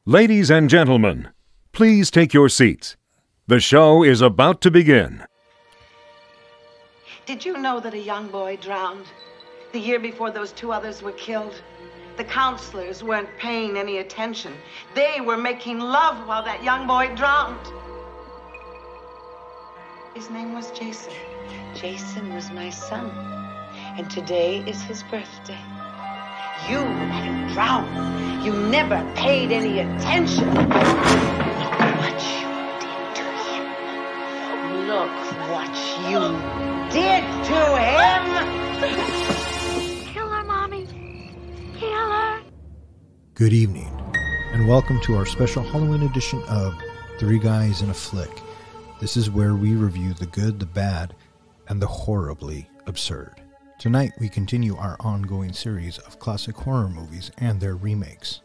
Ladies and gentlemen, please take your seats. The show is about to begin. Did you know that a young boy drowned the year before those two others were killed? The counselors weren't paying any attention. They were making love while that young boy drowned. His name was Jason. Jason was my son, and today is his birthday. You let him drown. You never paid any attention. Look what you did to him. Look what you did to him. Kill her, Mommy. Kill her. Good evening, and welcome to our special Halloween edition of Three Guys in a Flick. This is where we review the good, the bad, and the horribly absurd. Tonight, we continue our ongoing series of classic horror movies and their remakes.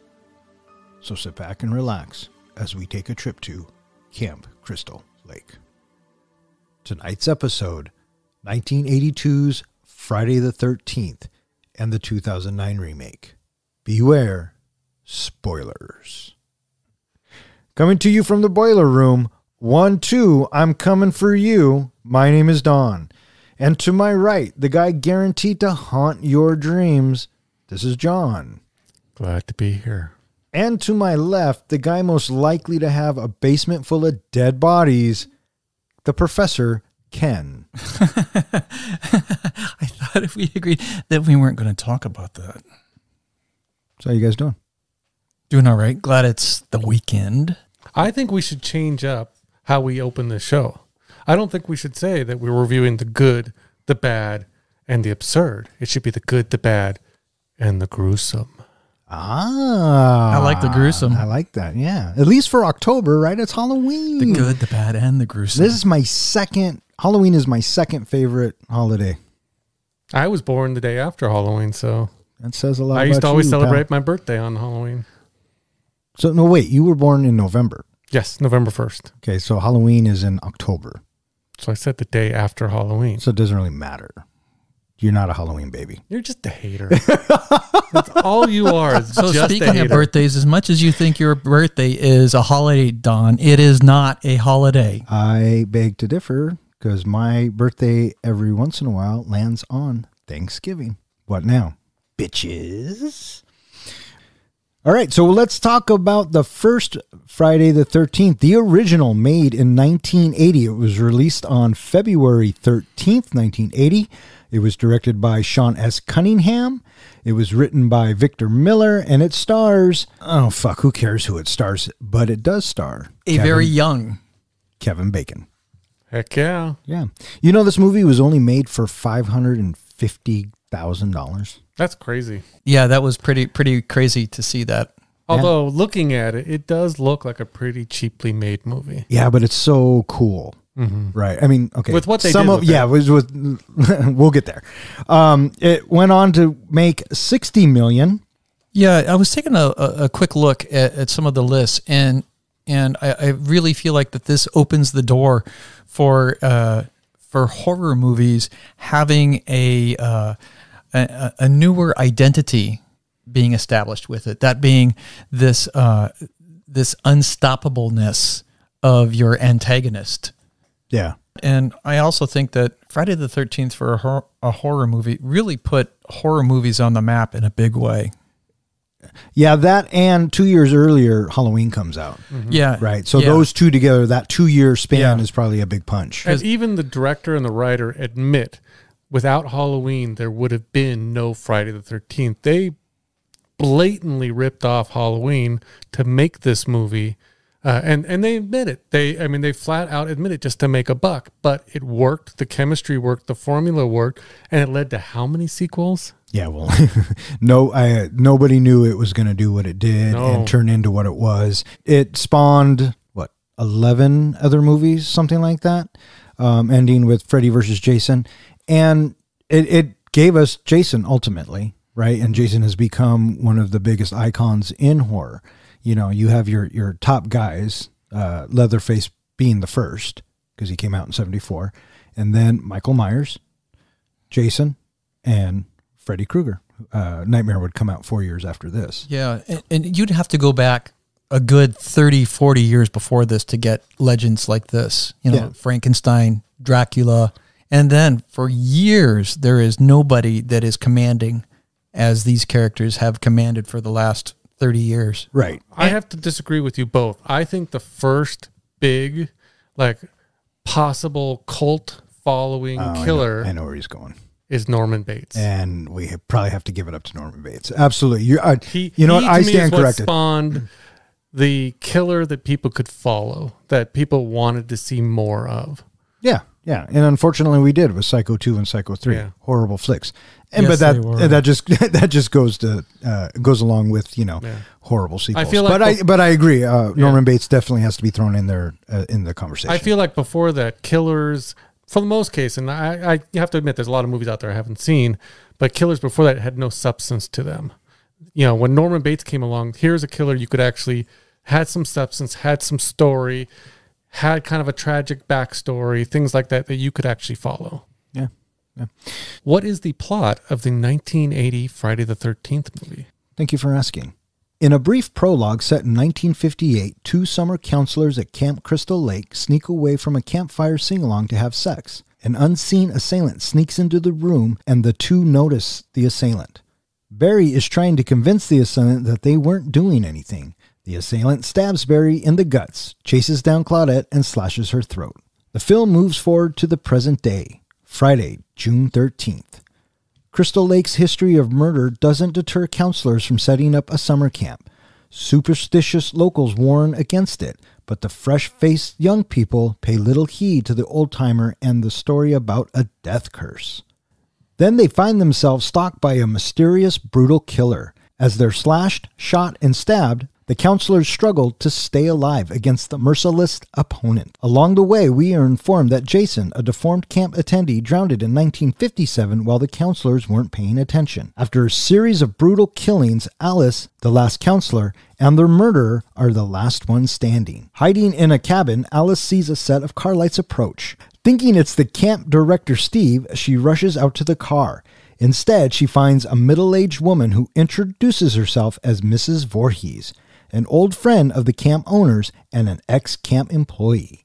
So sit back and relax as we take a trip to Camp Crystal Lake. Tonight's episode, 1982's Friday the 13th and the 2009 remake. Beware, spoilers. Coming to you from the boiler room, 1-2, I'm coming for you. My name is Don. And to my right, the guy guaranteed to haunt your dreams, this is John. Glad to be here. And to my left, the guy most likely to have a basement full of dead bodies, the Professor, Ken. I thought if we agreed that we weren't going to talk about that. So how you guys doing? Doing all right. Glad it's the weekend. I think we should change up how we open the show. I don't think we should say that we're reviewing the good, the bad, and the absurd. It should be the good, the bad, and the gruesome. Ah. I like the gruesome. I like that, yeah. At least for October, right? It's Halloween. The good, the bad, and the gruesome. This is Halloween is my second favorite holiday. I was born the day after Halloween, so That says a lot. I used to about always you, celebrate pal. my birthday on Halloween. So, no, wait, you were born in November. Yes, November 1st. Okay, so Halloween is in October. So I said the day after Halloween. So it doesn't really matter. You're not a Halloween baby. You're just a hater. That's all you are. Is So just speaking of birthdays, as much as you think your birthday is a holiday, Don, it is not a holiday. I beg to differ because my birthday every once in a while lands on Thanksgiving. What now, bitches? All right, so let's talk about the first Friday the 13th, the original, made in 1980. It was released on February 13th, 1980. It was directed by Sean S. Cunningham. It was written by Victor Miller, and it stars, oh, fuck, who cares who it stars, but it does star Very young Kevin Bacon. Heck yeah. Yeah. You know, this movie was only made for $550,000. That's crazy. Yeah, that was pretty crazy to see that. Although looking at it, it does look like a pretty cheaply made movie. Yeah, but it's so cool. Mm-hmm. Right. I mean, okay. With what they did with it was with we'll get there. It went on to make $60 million. Yeah, I was taking a quick look at some of the lists, and I really feel like that this opens the door for horror movies having a newer identity being established with it. That being this unstoppableness of your antagonist. Yeah. And I also think that Friday the 13th for a horror movie really put horror movies on the map in a big way. Yeah, that and 2 years earlier, Halloween comes out. Mm-hmm. Yeah. Right. So those two together, that 2-year span is probably a big punch. And even the director and the writer admit, without Halloween, there would have been no Friday the 13th. They blatantly ripped off Halloween to make this movie. And they admit it. They flat out admit it just to make a buck. But it worked. The chemistry worked. The formula worked. And it led to how many sequels? Yeah, well, nobody knew it was going to do what it did and turn into what it was. It spawned, 11 other movies, something like that, ending with Freddy versus Jason. And it gave us Jason ultimately, right? And Jason has become one of the biggest icons in horror. You know, you have your top guys, Leatherface being the first, because he came out in 1974, and then Michael Myers, Jason, and Freddy Krueger. Nightmare would come out 4 years after this. Yeah, and you'd have to go back a good 30, 40 years before this to get legends like this. You know, Yeah. Frankenstein, Dracula. And then for years, there is nobody that is commanding as these characters have commanded for the last 30 years. Right. I have to disagree with you both. I think the first big, like, possible cult following killer I know where he's going. is Norman Bates. And we probably have to give it up to Norman Bates. Absolutely. You know what? He, I to me, stand is what corrected. spawned the killer that people could follow, that people wanted to see more of. Yeah. Yeah. And unfortunately we did with Psycho 2 and Psycho 3. Yeah. Horrible flicks. And Yes, but they were. that just goes along with, horrible sequels. I feel like but I agree. Norman Bates definitely has to be thrown in there in the conversation. I feel like before that, killers, for the most case, and I have to admit, there's a lot of movies out there I haven't seen, but killers before that had no substance to them. You know, when Norman Bates came along, here's a killer you could actually had some substance, had some story, had kind of a tragic backstory, things like that you could actually follow. Yeah. Yeah. What is the plot of the 1980 Friday the 13th movie? Thank you for asking. In a brief prologue set in 1958, two summer counselors at Camp Crystal Lake sneak away from a campfire sing-along to have sex. An unseen assailant sneaks into the room, and the two notice the assailant. Barry is trying to convince the assailant that they weren't doing anything. The assailant stabs Barry in the guts, chases down Claudette, and slashes her throat. The film moves forward to the present day, Friday, June 13th. Crystal Lake's history of murder doesn't deter counselors from setting up a summer camp. Superstitious locals warn against it, but the fresh-faced young people pay little heed to the old-timer and the story about a death curse. Then they find themselves stalked by a mysterious, brutal killer. As they're slashed, shot, and stabbed, the counselors struggle to stay alive against the merciless opponent. Along the way, we are informed that Jason, a deformed camp attendee, drowned in 1957 while the counselors weren't paying attention. After a series of brutal killings, Alice, the last counselor, and their murderer are the last ones standing. Hiding in a cabin, Alice sees a set of car lights approach. Thinking it's the camp director Steve, she rushes out to the car. Instead, she finds a middle-aged woman who introduces herself as Mrs. Voorhees, an old friend of the camp owners and an ex-camp employee.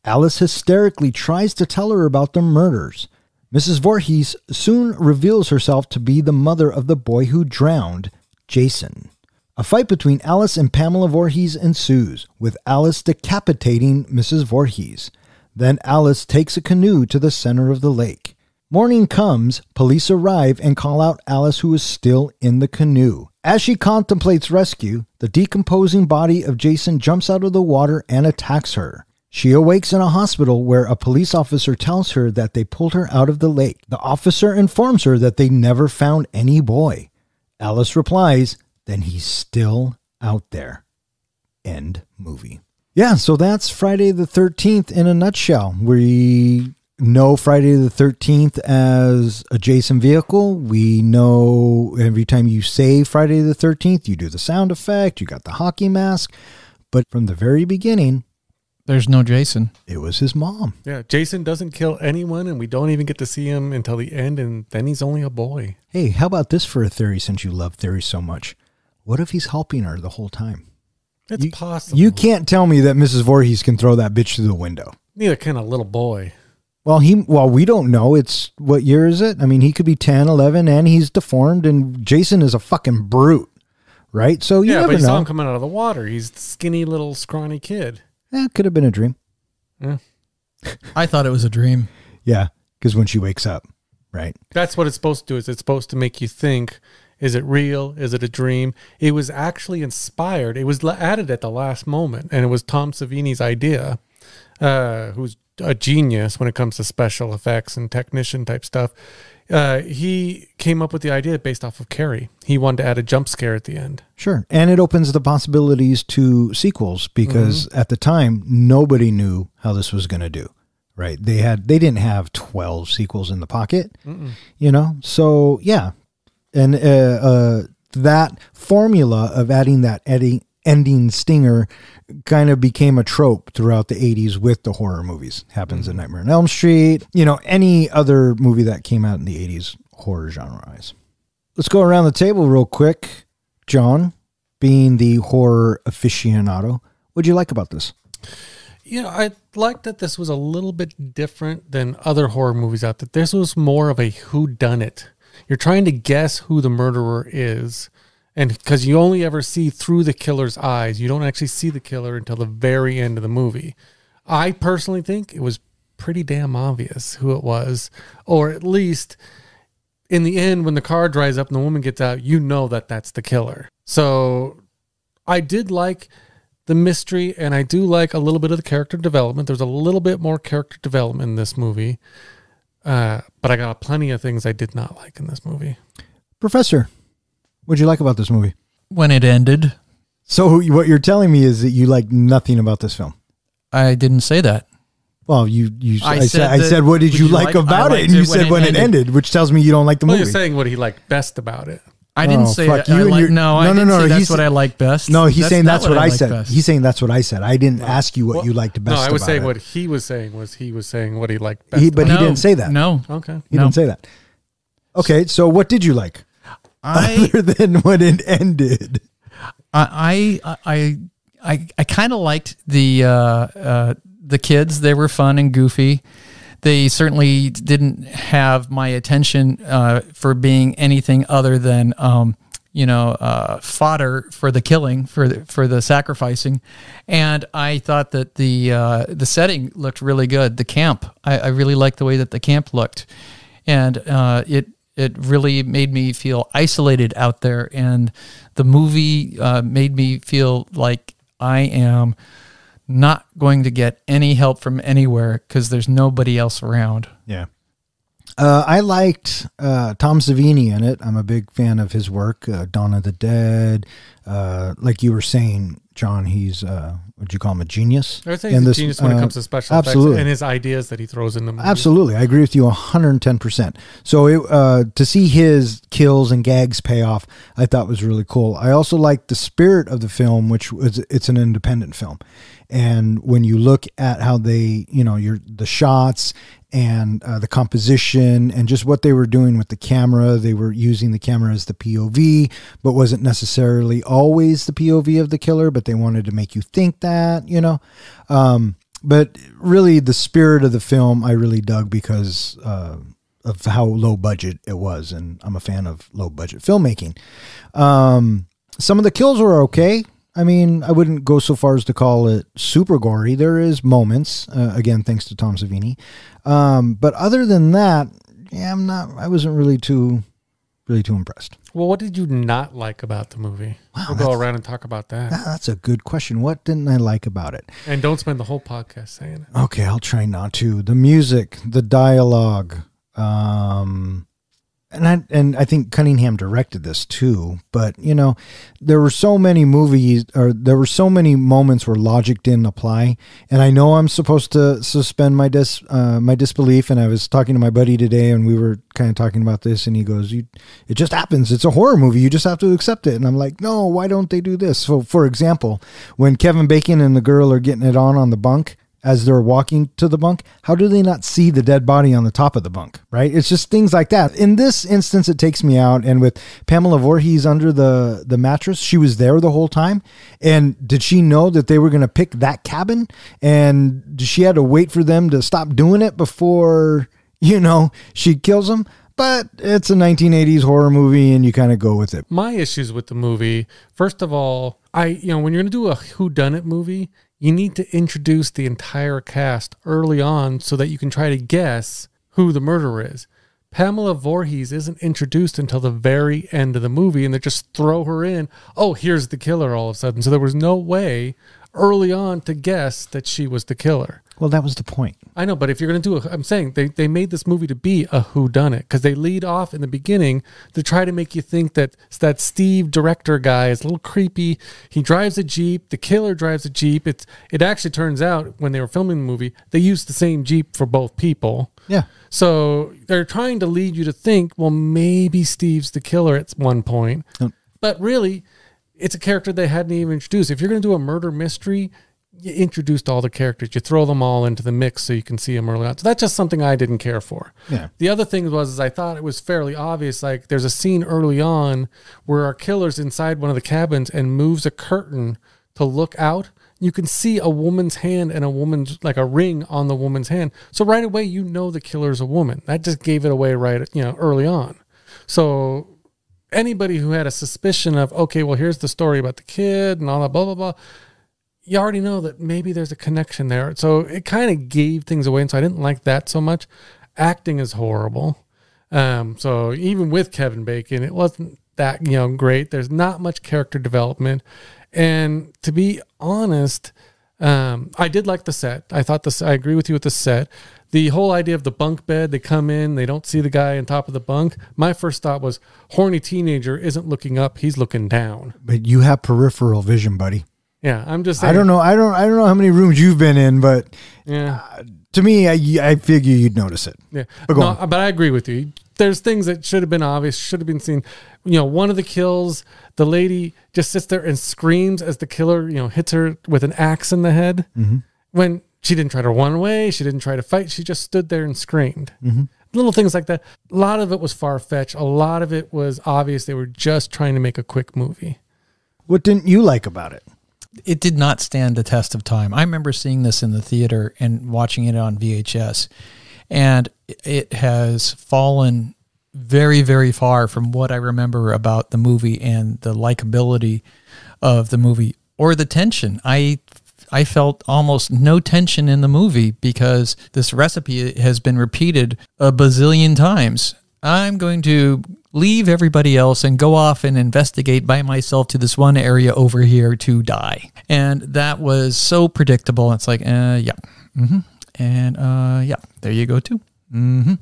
Alice hysterically tries to tell her about the murders. Mrs. Voorhees soon reveals herself to be the mother of the boy who drowned, Jason. A fight between Alice and Pamela Voorhees ensues, with Alice decapitating Mrs. Voorhees. Then Alice takes a canoe to the center of the lake. Morning comes, police arrive and call out Alice, who is still in the canoe. As she contemplates rescue, the decomposing body of Jason jumps out of the water and attacks her. She awakes in a hospital where a police officer tells her that they pulled her out of the lake. The officer informs her that they never found any boy. Alice replies, "Then he's still out there." End movie. Yeah, so that's Friday the 13th in a nutshell. We know Friday the 13th as a Jason vehicle. We know every time you say Friday the 13th, you do the sound effect, you got the hockey mask. But from the very beginning, There's no Jason. it was his mom. Yeah, Jason doesn't kill anyone, and we don't even get to see him until the end, and then he's only a boy. Hey, how about this for a theory, since you love theories so much? What if he's helping her the whole time? It's possible. You can't tell me that Mrs. Voorhees can throw that bitch through the window. Neither can a little boy. Well, we don't know. It's, what year is it? I mean, he could be 10, 11, and he's deformed, and Jason is a fucking brute, right? So you Yeah, never but you know. saw him coming out of the water. He's a skinny little scrawny kid. It could have been a dream. Yeah. I thought it was a dream. Yeah, because when she wakes up, right? That's what it's supposed to do. Is it's supposed to make you think, is it real? Is it a dream? It was actually inspired. It was added at the last moment, and it was Tom Savini's idea, who's a genius when it comes to special effects and technician type stuff. He came up with the idea based off of Carrie. He wanted to add a jump scare at the end. Sure. And it opens the possibilities to sequels because at the time, nobody knew how this was going to do, right? They didn't have 12 sequels in the pocket, you know? So, yeah. And that formula of adding that ending stinger kind of became a trope throughout the 80s with the horror movies. Happens in Nightmare on Elm Street, you know, any other movie that came out in the 80s horror genre-wise. Let's go around the table real quick. John, being the horror aficionado, what'd you like about this? You know, I liked that this was a little bit different than other horror movies out there. This was more of a whodunit. You're trying to guess who the murderer is. And because you only ever see through the killer's eyes, you don't actually see the killer until the very end of the movie. I personally think it was pretty damn obvious who it was, or at least in the end, when the car drives up and the woman gets out, you know that that's the killer. So I did like the mystery, and I do like a little bit of the character development. There's a little bit more character development in this movie, but I got plenty of things I did not like in this movie. Professor, what'd you like about this movie? When it ended. So what you're telling me is that you like nothing about this film. I didn't say that. Well, I said, what did you like like about it? And you said when it ended, which tells me you don't like the movie. Well, you're saying what he liked best about it. I didn't say that. You and No, that's what I like best. No, he's saying that's what I like said. best. He's saying that's what I said. I didn't ask you what you liked best. No, I was about saying it. what he was saying was he was saying what he liked best. But he didn't say that. No. Okay. He didn't say that. Okay, so what did you like other than when it ended? I kind of liked the kids. They were fun and goofy. They certainly didn't have my attention for being anything other than fodder for the killing, for the sacrificing. And I thought that the setting looked really good. The camp, I really liked the way that the camp looked, and it really made me feel isolated out there. And the movie made me feel like I am not going to get any help from anywhere because there's nobody else around. Yeah. I liked Tom Savini in it. I'm a big fan of his work. Dawn of the Dead. Like you were saying, John, he's, what'd you call him, a genius? I would say he's a genius when it comes to special effects and his ideas that he throws in the movie. Absolutely. I agree with you 110%. So to see his kills and gags pay off, I thought was really cool. I also liked the spirit of the film, which was, it's an independent film. And when you look at how they, the shots and the composition and just what they were doing with the camera, they were using the camera as the POV, but wasn't necessarily always the POV of the killer, but they wanted to make you think that, but really the spirit of the film, I really dug because of how low budget it was. And I'm a fan of low budget filmmaking. Some of the kills were okay. I mean, I wouldn't go so far as to call it super gory. There is moments, again, thanks to Tom Savini. But other than that, yeah, I wasn't really too impressed. Well, what did you not like about the movie? Wow, we'll go around and talk about that. That's a good question. What didn't I like about it? And don't spend the whole podcast saying it. Okay, I'll try not to. The music, the dialogue, and I think Cunningham directed this too, but there were so many moments where logic didn't apply. And I know I'm supposed to suspend my disbelief. And I was talking to my buddy today and we were kind of talking about this and he goes, it just happens. It's a horror movie. You just have to accept it. And I'm like, no, why don't they do this? So for example, when Kevin Bacon and the girl are getting it on the bunk, as they're walking to the bunk, how do they not see the dead body on the top of the bunk, right? It's just things like that. In this instance, it takes me out. And with Pamela Voorhees under the mattress, she was there the whole time. And did she know that they were going to pick that cabin? And she had to wait for them to stop doing it before, she kills them? But it's a 1980s horror movie and you kind of go with it. My issues with the movie, first of all, when you're going to do a whodunit movie, you need to introduce the entire cast early on so that you can try to guess who the murderer is. Pamela Voorhees isn't introduced until the very end of the movie, and they just throw her in. Oh, here's the killer all of a sudden. So there was no way early on to guess that she was the killer. Well, that was the point. I know, but if you're going to do I'm saying they made this movie to be a whodunit because they lead off in the beginning to try to make you think that Steve director guy is a little creepy. He drives a Jeep. The killer drives a Jeep. It actually turns out when they were filming the movie, they used the same Jeep for both people. Yeah. So they're trying to lead you to think, well, maybe Steve's the killer at one point. But really, it's a character they hadn't even introduced. If you're going to do a murder mystery, you introduced all the characters. You throw them all into the mix so you can see them early on. So that's just something I didn't care for. Yeah. The other thing was I thought it was fairly obvious. Like there's a scene early on where our killer's inside one of the cabins and moves a curtain to look out. You can see a woman's hand and like a ring on the woman's hand. So right away, you know the killer's a woman. That just gave it away early on. So anybody who had a suspicion of, okay, well, here's the story about the kid and all that, blah, blah, blah, you already know that maybe there's a connection there. So it kind of gave things away. And so I didn't like that so much. Acting is horrible. So even with Kevin Bacon, it wasn't that, great. There's not much character development. And to be honest, I did like the set. I agree with you with the set. The whole idea of the bunk bed, they come in, they don't see the guy on top of the bunk. My first thought was, horny teenager isn't looking up, he's looking down. But you have peripheral vision, buddy. Yeah, I'm just saying. I don't know how many rooms you've been in, but to me, I figure you'd notice it. Yeah, But I agree with you. There's things that should have been obvious, should have been seen. One of the kills, the lady just sits there and screams as the killer, hits her with an axe in the head. Mm-hmm. When she didn't try to run away, she didn't try to fight, she just stood there and screamed. Mm-hmm. Little things like that. A lot of it was far-fetched. A lot of it was obvious. They were just trying to make a quick movie. What didn't you like about it? It did not stand the test of time. I remember seeing this in the theater and watching it on VHS, and it has fallen very, very far from what I remember about the movie and the likability of the movie or the tension. I felt almost no tension in the movie because this recipe has been repeated a bazillion times. I'm going to leave everybody else and go off and investigate by myself to this one area over here to die. And that was so predictable. It's like, yeah. Mm-hmm. And yeah, there you go too. Mm-hmm.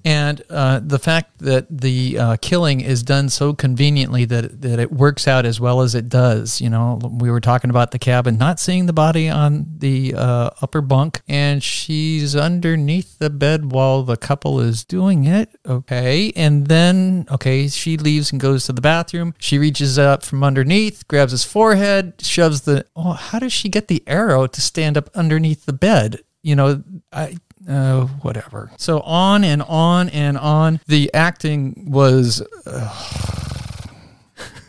And the fact that the killing is done so conveniently that it works out as well as it does. We were talking about the cabin, not seeing the body on the upper bunk, and she's underneath the bed while the couple is doing it. Okay. And then, she leaves and goes to the bathroom. She reaches up from underneath, grabs his forehead, shoves how does she get the arrow to stand up underneath the bed? Whatever. So on and on and on. The acting was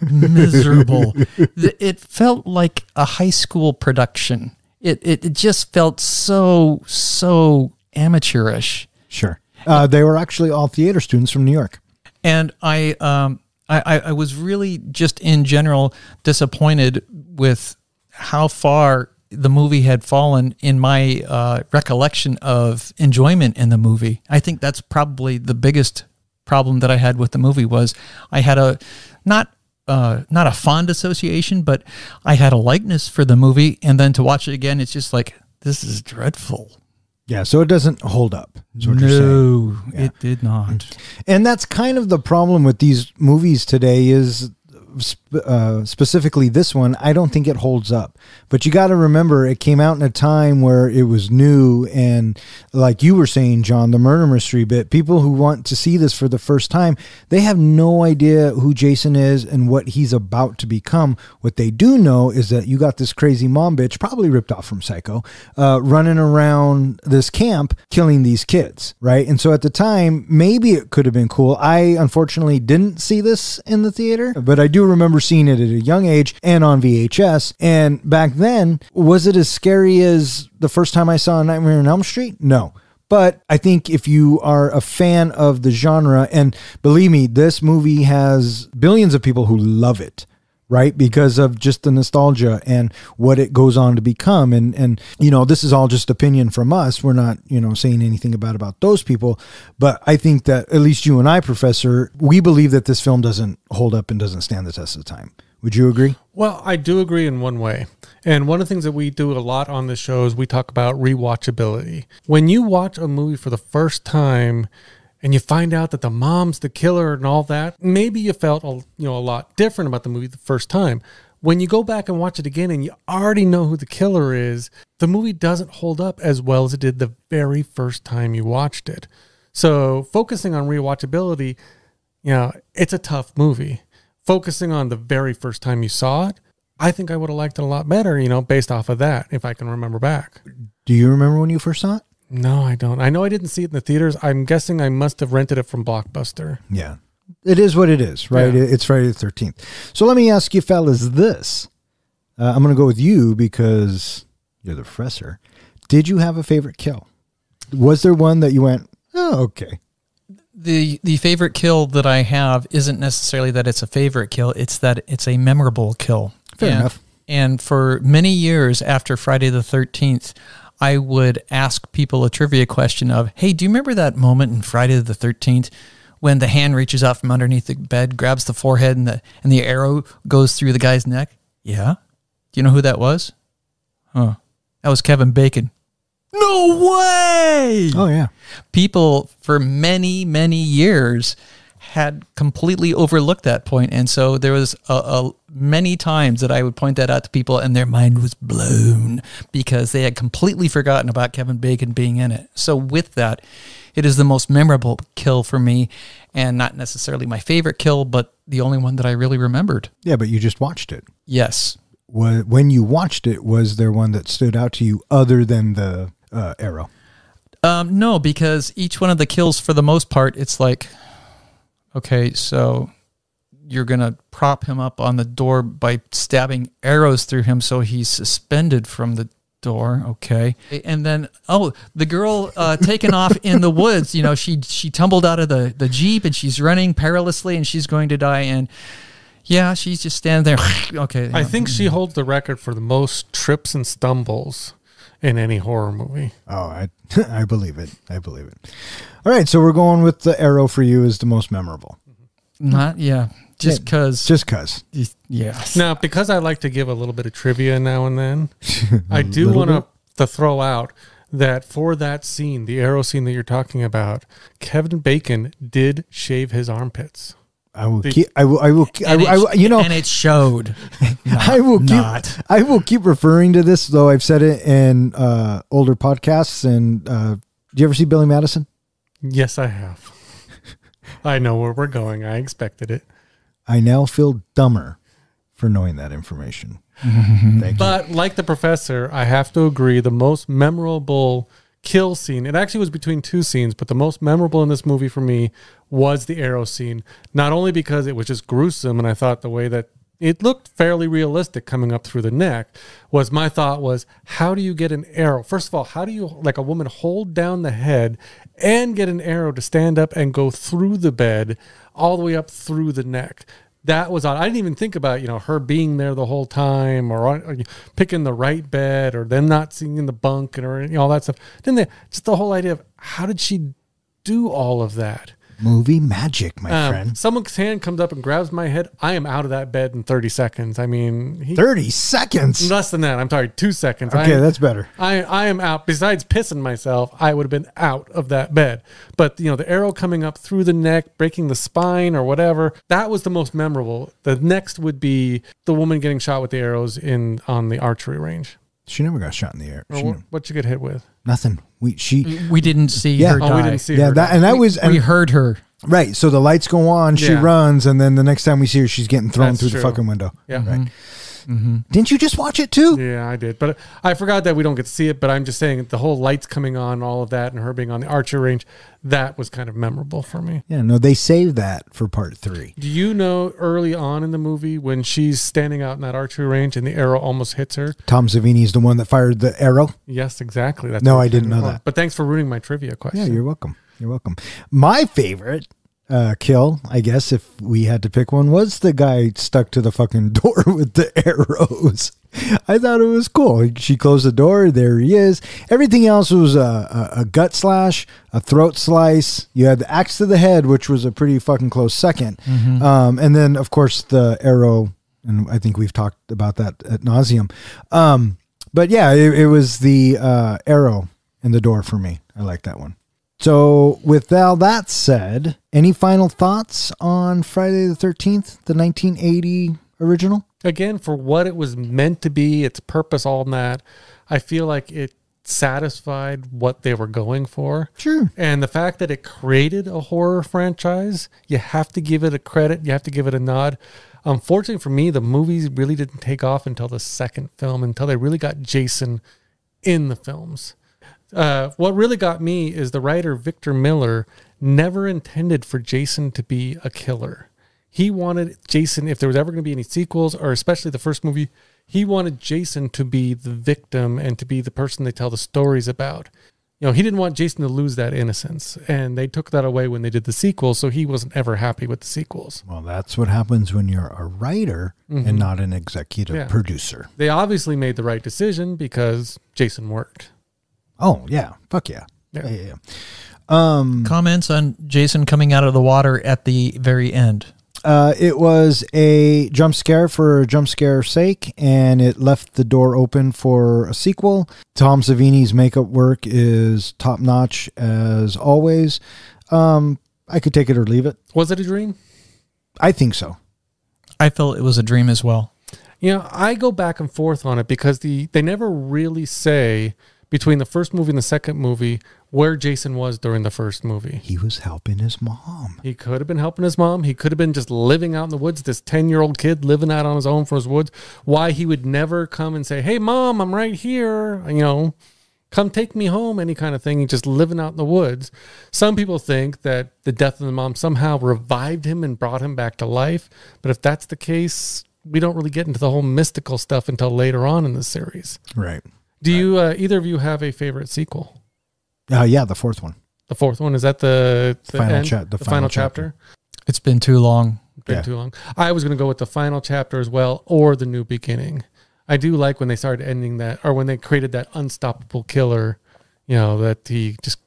miserable. It felt like a high school production. It just felt so amateurish. Sure. They were actually all theater students from New York. And I was really just in general disappointed with how far the movie had fallen in my recollection of enjoyment in the movie. I think that's probably the biggest problem that I had with the movie was I had not a fond association, but I had a likeness for the movie. And then to watch it again, it's just like, this is dreadful. Yeah, so it doesn't hold up. Is what you're saying. Yeah. It did not. And that's kind of the problem with these movies today is specifically this one, I don't think it holds up. But you got to remember, it came out in a time where it was new, and like you were saying, John, the murder mystery bit, people who want to see this for the first time, they have no idea who Jason is and what he's about to become. What they do know is that you got this crazy mom bitch, probably ripped off from Psycho, running around this camp killing these kids, right? And so at the time, maybe it could have been cool. I unfortunately didn't see this in the theater, but I do remember seeing it at a young age and on VHS. And back then, was it as scary as the first time I saw Nightmare on Elm Street? No. But I think if you are a fan of the genre, and believe me, this movie has billions of people who love it, right? Because of just the nostalgia and what it goes on to become. And this is all just opinion from us. We're not, saying anything about those people. But I think that at least you and I, Professor, we believe that this film doesn't hold up and doesn't stand the test of time. Would you agree? Well, I do agree in one way. And one of the things that we do a lot on this show is we talk about rewatchability. When you watch a movie for the first time and you find out that the mom's the killer and all that, maybe you felt a lot different about the movie the first time. When you go back and watch it again and you already know who the killer is, the movie doesn't hold up as well as it did the very first time you watched it. So focusing on rewatchability, it's a tough movie. Focusing on the very first time you saw it, I think I would have liked it a lot better, based off of that, if I can remember back. Do you remember when you first saw it? No, I don't. I know I didn't see it in the theaters. I'm guessing I must have rented it from Blockbuster. Yeah. It is what it is, right? Yeah. It's Friday the 13th. So let me ask you fellas this. I'm going to go with you because you're the professor. Did you have a favorite kill? Was there one that you went, oh, okay? The favorite kill that I have isn't necessarily that it's a favorite kill. It's that it's a memorable kill. Fair enough. And for many years after Friday the 13th, I would ask people a trivia question of, hey, do you remember that moment in Friday the 13th when the hand reaches out from underneath the bed, grabs the forehead, and the arrow goes through the guy's neck? Yeah. Do you know who that was? Huh. That was Kevin Bacon. No way! Oh, yeah. People for many, many years had completely overlooked that point. And so there was many times that I would point that out to people and their mind was blown because they had completely forgotten about Kevin Bacon being in it. So with that, it is the most memorable kill for me and not necessarily my favorite kill, but the only one that I really remembered. Yeah, but you just watched it. Yes. When you watched it, was there one that stood out to you other than the arrow? No, because each one of the kills, for the most part, it's like, okay, so you're going to prop him up on the door by stabbing arrows through him so he's suspended from the door. Okay. And then, the girl taken off in the woods, she tumbled out of the Jeep and she's running perilously and she's going to die. And yeah, she's just standing there. Okay. I think she holds the record for the most trips and stumbles in any horror movie. Oh, I believe it. I believe it. All right, so we're going with the arrow for you as the most memorable. Just because. Just because. Yes. Now, because I like to give a little bit of trivia now and then, I do want to throw out that for that scene, the arrow scene that you're talking about, Kevin Bacon did shave his armpits. I will keep. And it showed. I will keep referring to this, though I've said it in older podcasts. And do you ever see Billy Madison? Yes, I have. I know where we're going. I expected it. I now feel dumber for knowing that information. Thank you. But like the professor, I have to agree. The most memorable kill scene, it actually was between two scenes, but the most memorable in this movie for me was the arrow scene. Not only because it was just gruesome, and I thought the way that it looked fairly realistic coming up through the neck, my thought was, how do you get an arrow? First of all, how do you, like a woman, hold down the head and get an arrow to stand up and go through the bed all the way up through the neck? That was odd. I didn't even think about, her being there the whole time or picking the right bed or them not seeing in the bunk and all that stuff. Just the whole idea of how did she do all of that? Movie magic, my friend. Someone's hand comes up and grabs my head. I am out of that bed in 30 seconds. I mean... 30 seconds? Less than that. I'm sorry, 2 seconds. Okay, that's better. I am out. Besides pissing myself, I would have been out of that bed. But, the arrow coming up through the neck, breaking the spine or whatever, that was the most memorable. The next would be the woman getting shot with the arrows on the archery range. She never got shot in the air. What'd you get hit with? Nothing. We didn't see her die. We didn't see her die. We heard her. Right. So the lights go on, she runs, and then the next time we see her, she's getting thrown through the fucking window. Yeah. Right. Mm-hmm. Didn't you just watch it too? Yeah, I did. But I forgot that we don't get to see it, but I'm just saying the whole lights coming on, all of that, and her being on the archer range, that was kind of memorable for me. Yeah, no, they saved that for part 3. Do you know early on in the movie when she's standing out in that archery range and the arrow almost hits her? Tom Savini is the one that fired the arrow? Yes, exactly. That's no, I didn't know that. But thanks for ruining my trivia question. Yeah, you're welcome. You're welcome. My favorite kill, I guess, if we had to pick one, was the guy stuck to the fucking door with the arrows. I thought it was cool. She closed the door. There he is. Everything else was a gut slash, a throat slice. You had the axe to the head, which was a pretty fucking close second. Mm-hmm. And then, of course, the arrow. And I think we've talked about that ad nauseum. But yeah, it was the arrow in the door for me. I like that one. So with all that said, any final thoughts on Friday the 13th, the 1980 original? Again, for what it was meant to be, its purpose, all that, I feel like it satisfied what they were going for. Sure. And the fact that it created a horror franchise, you have to give it a credit. You have to give it a nod. Unfortunately for me, the movies really didn't take off until the second film, until they really got Jason in the films. What really got me is the writer Victor Miller never intended for Jason to be a killer. He wanted Jason, if there was ever going to be any sequels, or especially the first movie, he wanted Jason to be the victim and to be the person they tell the stories about. You know, he didn't want Jason to lose that innocence, and they took that away when they did the sequels, so he wasn't ever happy with the sequels. Well, that's what happens when you're a writer and not an executive producer. They obviously made the right decision because Jason worked. Oh, yeah. Fuck yeah. Yeah. Comments on Jason coming out of the water at the very end. It was a jump scare for jump scare's sake, and it left the door open for a sequel. Tom Savini's makeup work is top notch as always. I could take it or leave it. Was it a dream? I think so. I felt it was a dream as well. You know, I go back and forth on it because they never really say between the first movie and the second movie where Jason was during the first movie. He was helping his mom. He could have been helping his mom. He could have been just living out in the woods, this 10-year-old kid living out on his own from his woods. Why he would never come and say, hey, Mom, I'm right here. You know, come take me home, any kind of thing. He's just living out in the woods. Some people think that the death of the mom somehow revived him and brought him back to life. But if that's the case, we don't really get into the whole mystical stuff until later on in the series. Right. Do you, either of you have a favorite sequel? Yeah, the fourth one. The fourth one, is that the final chapter? It's been too long. Too long. I was going to go with the final chapter as well, or the new beginning. I do like when they started ending that, or when they created that unstoppable killer, you know, that he just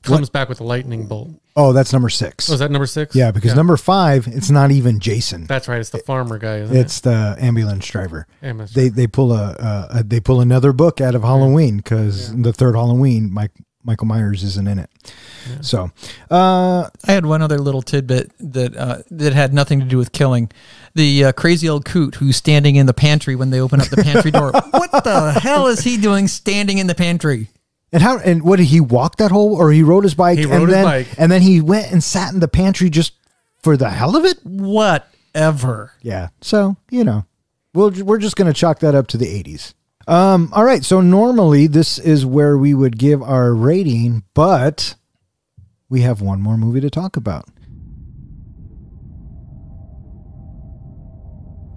comes back with a lightning bolt. Oh, that's number 6. Oh, is that number 6? Yeah, because number 5, it's not even Jason. That's right. It's the farmer guy, isn't it's the ambulance driver. Ambulance They pull they pull another book out of Halloween because the third Halloween, Michael Myers isn't in it. Yeah. So, I had one other little tidbit that had nothing to do with killing. The crazy old coot who's standing in the pantry when they open up the pantry door. What the hell is he doing standing in the pantry? And what did he walk that whole, or he rode his bike? He rode his bike. And then he went and sat in the pantry just for the hell of it? Whatever. Yeah. So, you know, we're just going to chalk that up to the 80s. All right. So normally this is where we would give our rating, but we have one more movie to talk about.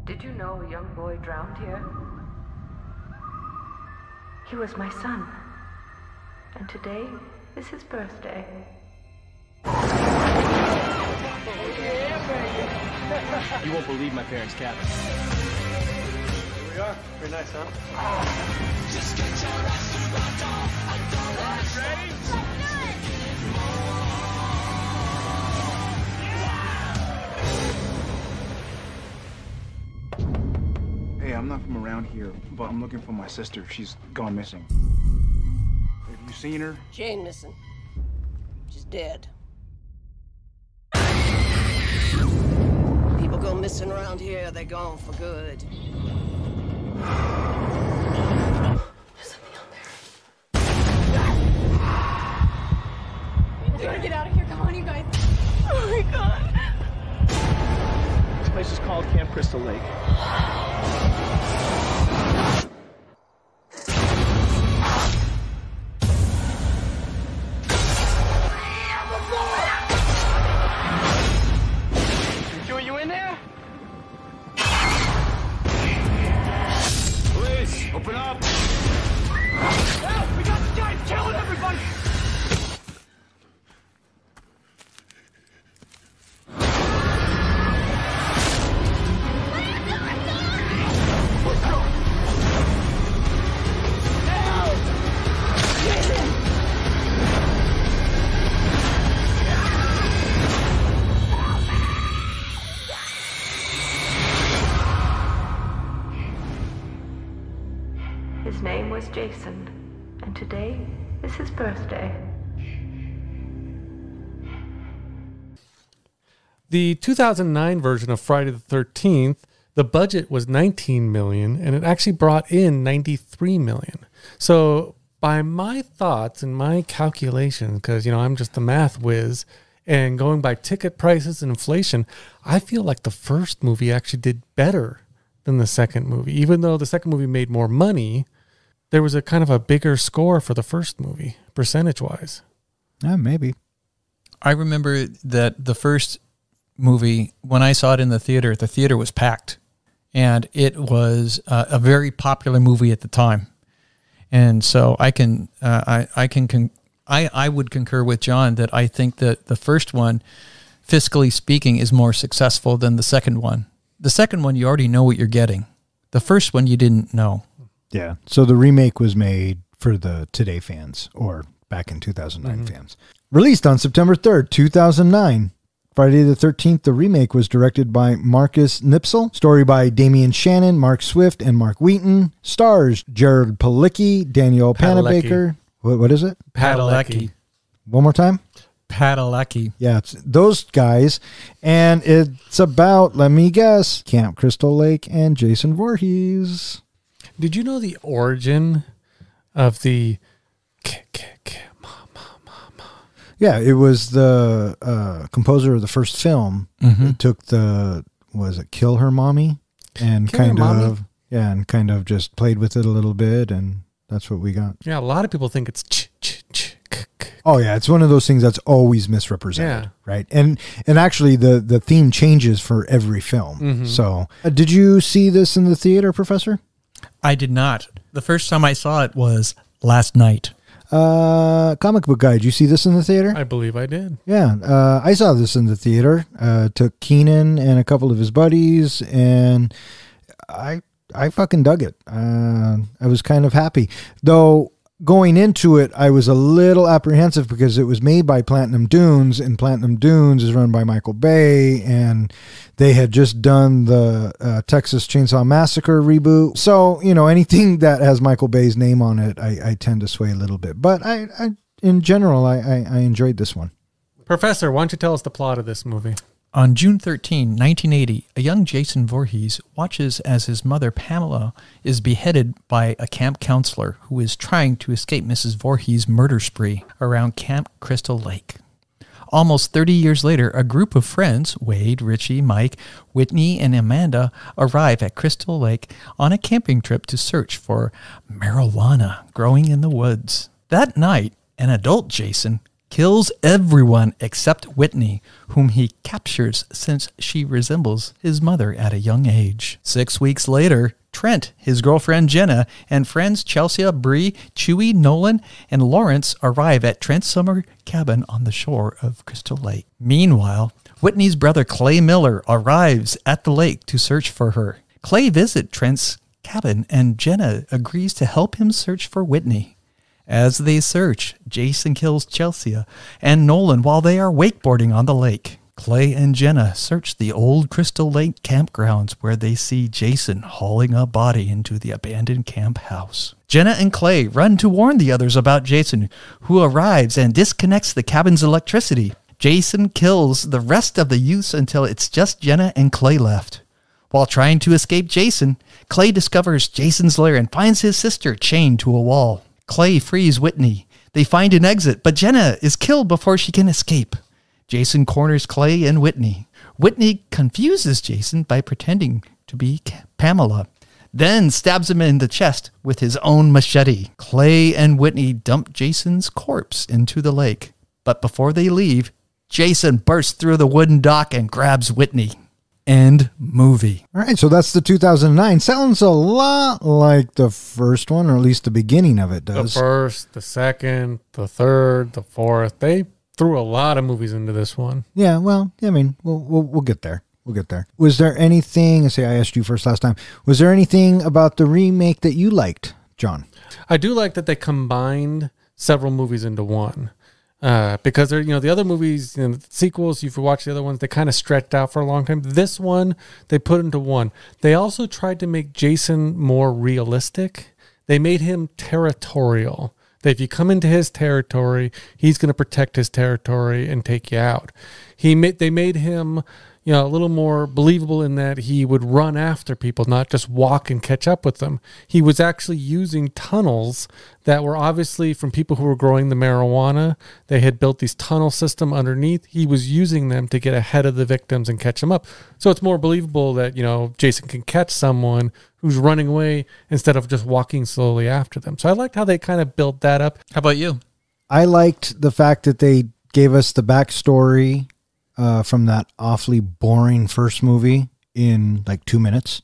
Did you know a young boy drowned here? He was my son. And today is his birthday. You won't believe my parents' cabin. Here we are. Very nice, huh? Just get your ass to the door and ready? Hey, I'm not from around here, but I'm looking for my sister. She's gone missing. Have you seen her? She ain't missing. She's dead. People go missing around here, they're gone for good. There's something out there. We gotta get out of here. Come on, you guys. Oh my God. This place is called Camp Crystal Lake. You in there? Police, open up! Help! We got the guys killing everybody! His name was Jason, and today is his birthday. The 2009 version of Friday the 13th, the budget was $19 million, and it actually brought in $93 million. So by my thoughts and my calculations, because, you know, I'm just the math whiz, And going by ticket prices and inflation, I feel like the first movie actually did better than the second movie. Even though the second movie made more money, there was a kind of a bigger score for the first movie, percentage-wise. Maybe. I remember that the first movie, when I saw it in the theater was packed. And it was a very popular movie at the time. And so I would concur with John that I think that the first one, fiscally speaking, is more successful than the second one. The second one, you already know what you're getting. The first one, you didn't know. Yeah. So the remake was made for the today fans, or back in 2009 fans. Released on September 3rd, 2009. Friday the 13th, the remake was directed by Marcus Nipsel. Story by Damian Shannon, Mark Swift, and Mark Wheaton. Stars Jared Palicki, Daniel Panabaker. What is it? Padalecki. One more time? Padalecki. Yeah, it's those guys. And it's about, let me guess, Camp Crystal Lake and Jason Voorhees. Did you know the origin of the Yeah, it was the composer of the first film. It took Kill Her Mommy? And kind of just played with it a little bit, and that's what we got. Yeah, a lot of people think it's Oh yeah, it's one of those things that's always misrepresented, right? And actually the theme changes for every film. So, did you see this in the theater, Professor? I did not. The first time I saw it was last night. Comic Book Guy, did you see this in the theater? I believe I did. Yeah, I saw this in the theater. Took Keenan and a couple of his buddies, and I fucking dug it. I was kind of happy. Though, going into it, I was a little apprehensive because it was made by Platinum Dunes, and Platinum Dunes is run by Michael Bay, and they had just done the Texas Chainsaw Massacre reboot. So, anything that has Michael Bay's name on it, I tend to sway a little bit. But in general, I enjoyed this one. Professor, why don't you tell us the plot of this movie? On June 13, 1980, a young Jason Voorhees watches as his mother, Pamela, is beheaded by a camp counselor who is trying to escape Mrs. Voorhees' murder spree around Camp Crystal Lake. Almost 30 years later, a group of friends, Wade, Richie, Mike, Whitney, and Amanda, arrive at Crystal Lake on a camping trip to search for marijuana growing in the woods. That night, an adult Jason kills everyone except Whitney, whom he captures since she resembles his mother at a young age. 6 weeks later, Trent, his girlfriend Jenna, and friends Chelsea, Bree, Chewie, Nolan, and Lawrence arrive at Trent's summer cabin on the shore of Crystal Lake. Meanwhile, Whitney's brother Clay Miller arrives at the lake to search for her. Clay visits Trent's cabin, and Jenna agrees to help him search for Whitney. As they search, Jason kills Chelsea and Nolan while they are wakeboarding on the lake. Clay and Jenna search the old Crystal Lake campgrounds where they see Jason hauling a body into the abandoned camp house. Jenna and Clay run to warn the others about Jason, who arrives and disconnects the cabin's electricity. Jason kills the rest of the youths until it's just Jenna and Clay left. While trying to escape Jason, Clay discovers Jason's lair and finds his sister chained to a wall. Clay frees Whitney. They find an exit, but Jenna is killed before she can escape. Jason corners Clay and Whitney. Whitney confuses Jason by pretending to be Pamela, then stabs him in the chest with his own machete. Clay and Whitney dump Jason's corpse into the lake, but before they leave, Jason bursts through the wooden dock and grabs Whitney. End movie. All right, so that's the 2009. Sounds a lot like the first one, or at least the beginning of it does. The first, the second, the third, the fourth. They threw a lot of movies into this one. Yeah, well, I mean, we'll get there. We'll get there. Was there anything, I asked you first last time, was there anything about the remake that you liked, John? I do like that they combined several movies into one. Because they're, the other movies, the sequels, if you watch the other ones, they kind of stretched out for a long time. This one, they put into one. They also tried to make Jason more realistic. They made him territorial. That if you come into his territory, he's going to protect his territory and take you out. They made him, a little more believable in that he would run after people, not just walk and catch up with them. He was actually using tunnels that were obviously from people who were growing the marijuana. They had built these tunnel system underneath. He was using them to get ahead of the victims and catch them up. So it's more believable that, Jason can catch someone who's running away instead of just walking slowly after them. So I liked how they kind of built that up. How about you? I liked the fact that they gave us the backstory from that awfully boring first movie in like 2 minutes.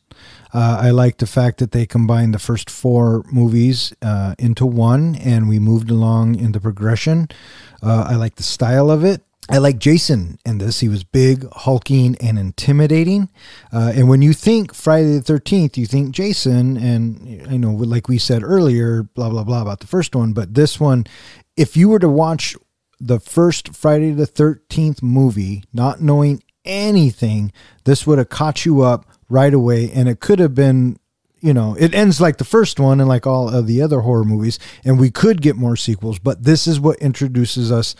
I liked the fact that they combined the first 4 movies into one, and we moved along in the progression. I like the style of it. I like Jason in this. He was big, hulking, and intimidating. And when you think Friday the 13th, you think Jason, and I know, like we said earlier, blah, blah, blah about the first one, but this one, if you were to watch the first Friday the 13th movie, not knowing anything, this would have caught you up right away. And it could have been, it ends like the first one and like all of the other horror movies, and we could get more sequels, but this is what introduces us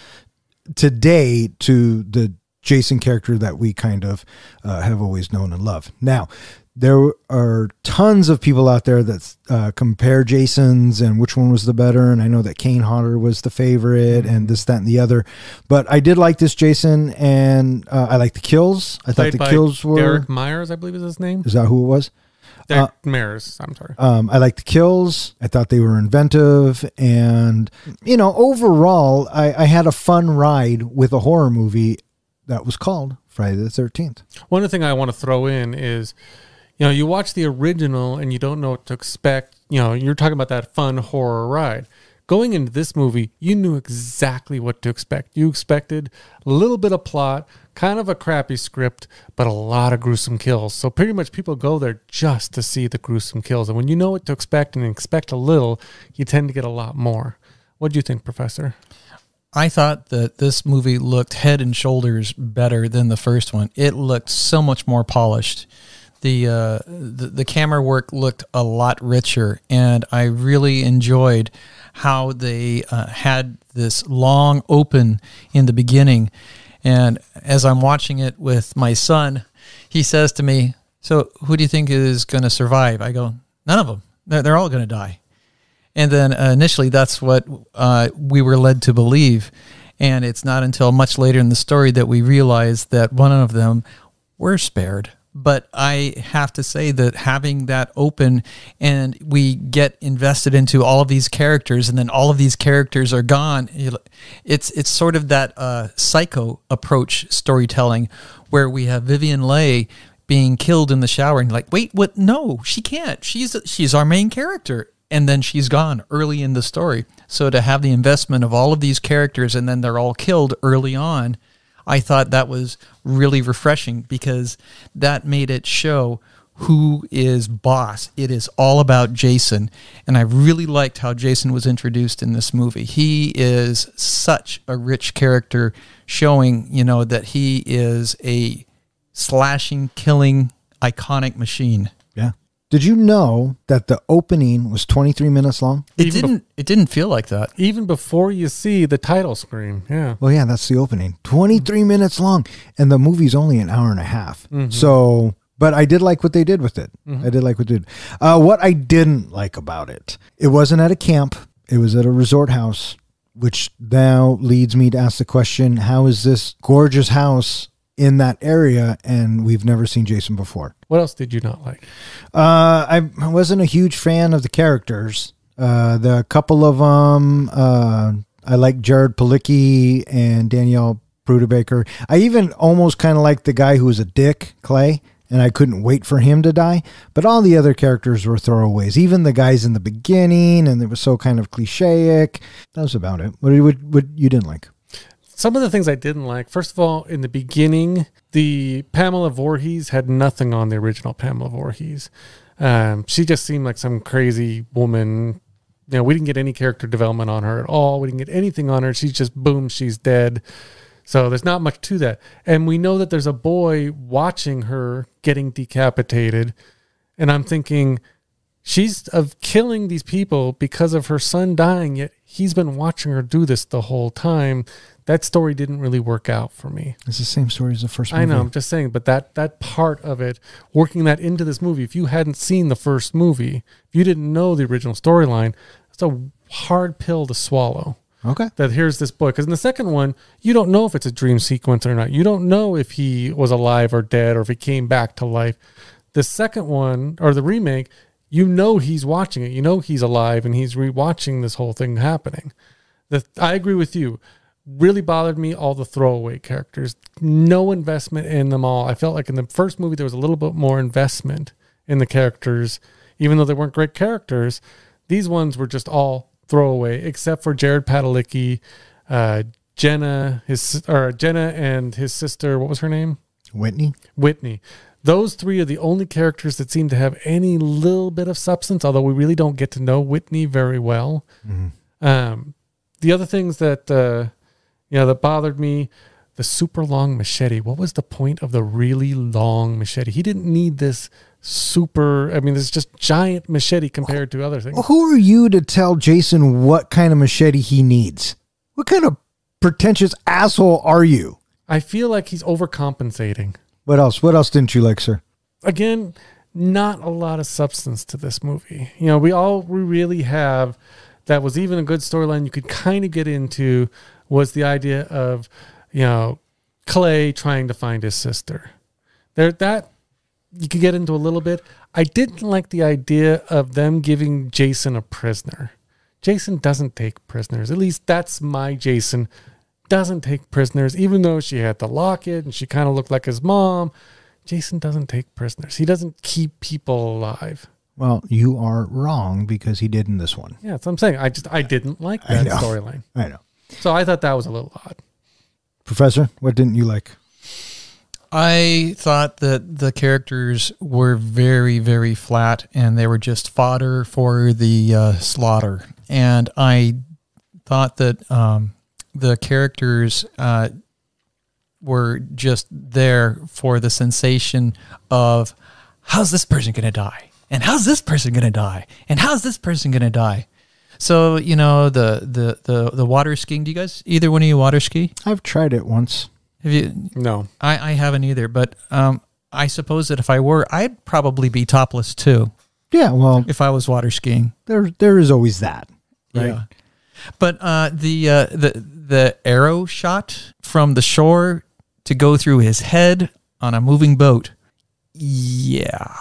today to the Jason character that we kind of have always known and love. Now, there are tons of people out there that compare Jasons and which one was the better. And I know that Kane Hodder was the favorite and this, that, and the other. But I did like this Jason, and I like the kills. I thought the kills were... Derek Myers, I believe is his name. Is that who it was? Derek Myers, I'm sorry. I like the kills. I thought they were inventive. And, overall, I had a fun ride with a horror movie that was called Friday the 13th. One other thing I want to throw in is... you watch the original and you don't know what to expect. You're talking about that fun horror ride. Going into this movie, you knew exactly what to expect. You expected a little bit of plot, kind of a crappy script, but a lot of gruesome kills. So pretty much people go there just to see the gruesome kills. And when you know what to expect and expect a little, you tend to get a lot more. What do you think, Professor? I thought that this movie looked head and shoulders better than the first one. It looked so much more polished. The camera work looked a lot richer, and I really enjoyed how they had this long open in the beginning. And as I'm watching it with my son, he says to me, "So who do you think is going to survive?" I go, "None of them. They're all going to die." And then initially that's what we were led to believe. And it's not until much later in the story that we realized that one of them were spared. But I have to say that having that open and we get invested into all of these characters and then all of these characters are gone, it's sort of that Psycho approach storytelling where we have Vivian Leigh being killed in the shower and you're like, wait, what? No, she can't. She's our main character. And then she's gone early in the story. So to have the investment of all of these characters and then they're all killed early on, I thought that was really refreshing because that made it show who is boss. It is all about Jason. And I really liked how Jason was introduced in this movie. He is such a rich character, showing, that he is a slashing, killing, iconic machine. Yeah. Did you know that the opening was 23 minutes long? It didn't feel like that. Even before you see the title screen. Yeah. Well, yeah, that's the opening. 23 minutes long. And the movie's only an hour and a half. Mm-hmm. So, but I did like what they did with it. Mm-hmm. I did like what they did. What I didn't like about it, it wasn't at a camp. It was at a resort house, which now leads me to ask the question, how is this gorgeous house in that area and we've never seen Jason before? What else did you not like? I wasn't a huge fan of the characters. The couple of them, I like Jared Palicki and Danielle Brubaker. I even almost kind of like the guy who was a dick, Clay, and I couldn't wait for him to die. But all the other characters were throwaways. Even the guys in the beginning, and it was so kind of cliche-ic. That was about it. What you didn't like? Some of the things I didn't like, first of all, in the beginning, the Pamela Voorhees had nothing on the original Pamela Voorhees. She just seemed like some crazy woman. We didn't get any character development on her at all. We didn't get anything on her. She's just, boom, she's dead. So there's not much to that. And we know that there's a boy watching her getting decapitated. And I'm thinking, She's of killing these people because of her son dying, yet he's been watching her do this the whole time. That story didn't really work out for me. It's the same story as the first movie. I know, I'm just saying, but that part of it, working that into this movie, if you hadn't seen the first movie, if you didn't know the original storyline, it's a hard pill to swallow. Okay. That here's this boy. Because in the second one, you don't know if it's a dream sequence or not. You don't know if he was alive or dead or if he came back to life. The second one, or the remake, you know he's watching it. You know he's alive and he's rewatching this whole thing happening. I agree with you. Really bothered me, all the throwaway characters. No investment in them all. I felt like in the first movie there was a little bit more investment in the characters. Even though they weren't great characters, these ones were just all throwaway, except for Jared Padalecki, Jenna and his sister, what was her name? Whitney. Those three are the only characters that seem to have any little bit of substance, although we really don't get to know Whitney very well. Mm-hmm. The other things that that bothered me, the super long machete. What was the point of the really long machete? He didn't need this this just giant machete compared to other things. Well, who are you to tell Jason what kind of machete he needs? What kind of pretentious asshole are you? I feel like he's overcompensating. What else? What else didn't you like, sir? Again, not a lot of substance to this movie. We really have, that was even a good storyline you could kind of get into, was the idea of, Clay trying to find his sister. That you could get into a little bit. I didn't like the idea of them giving Jason a prisoner. Jason doesn't take prisoners. At least that's my Jason. Doesn't take prisoners, even though she had the locket and she kind of looked like his mom. Jason doesn't take prisoners. He doesn't keep people alive. Well, you are wrong because he did in this one. Yeah, that's what I'm saying. I didn't like that storyline. I know. So I thought that was a little odd. Professor, what didn't you like? I thought that the characters were very, very flat and they were just fodder for the slaughter. And I thought that the characters were just there for the sensation of how's this person going to die? And how's this person going to die? And how's this person going to die? So, the water skiing, do you guys, either one of you water ski? I've tried it once. Have you? No. I haven't either, but I suppose that if I were, I'd probably be topless too. Yeah, well. If I was water skiing. There is always that, right? Yeah. But the arrow shot from the shore to go through his head on a moving boat. Yeah.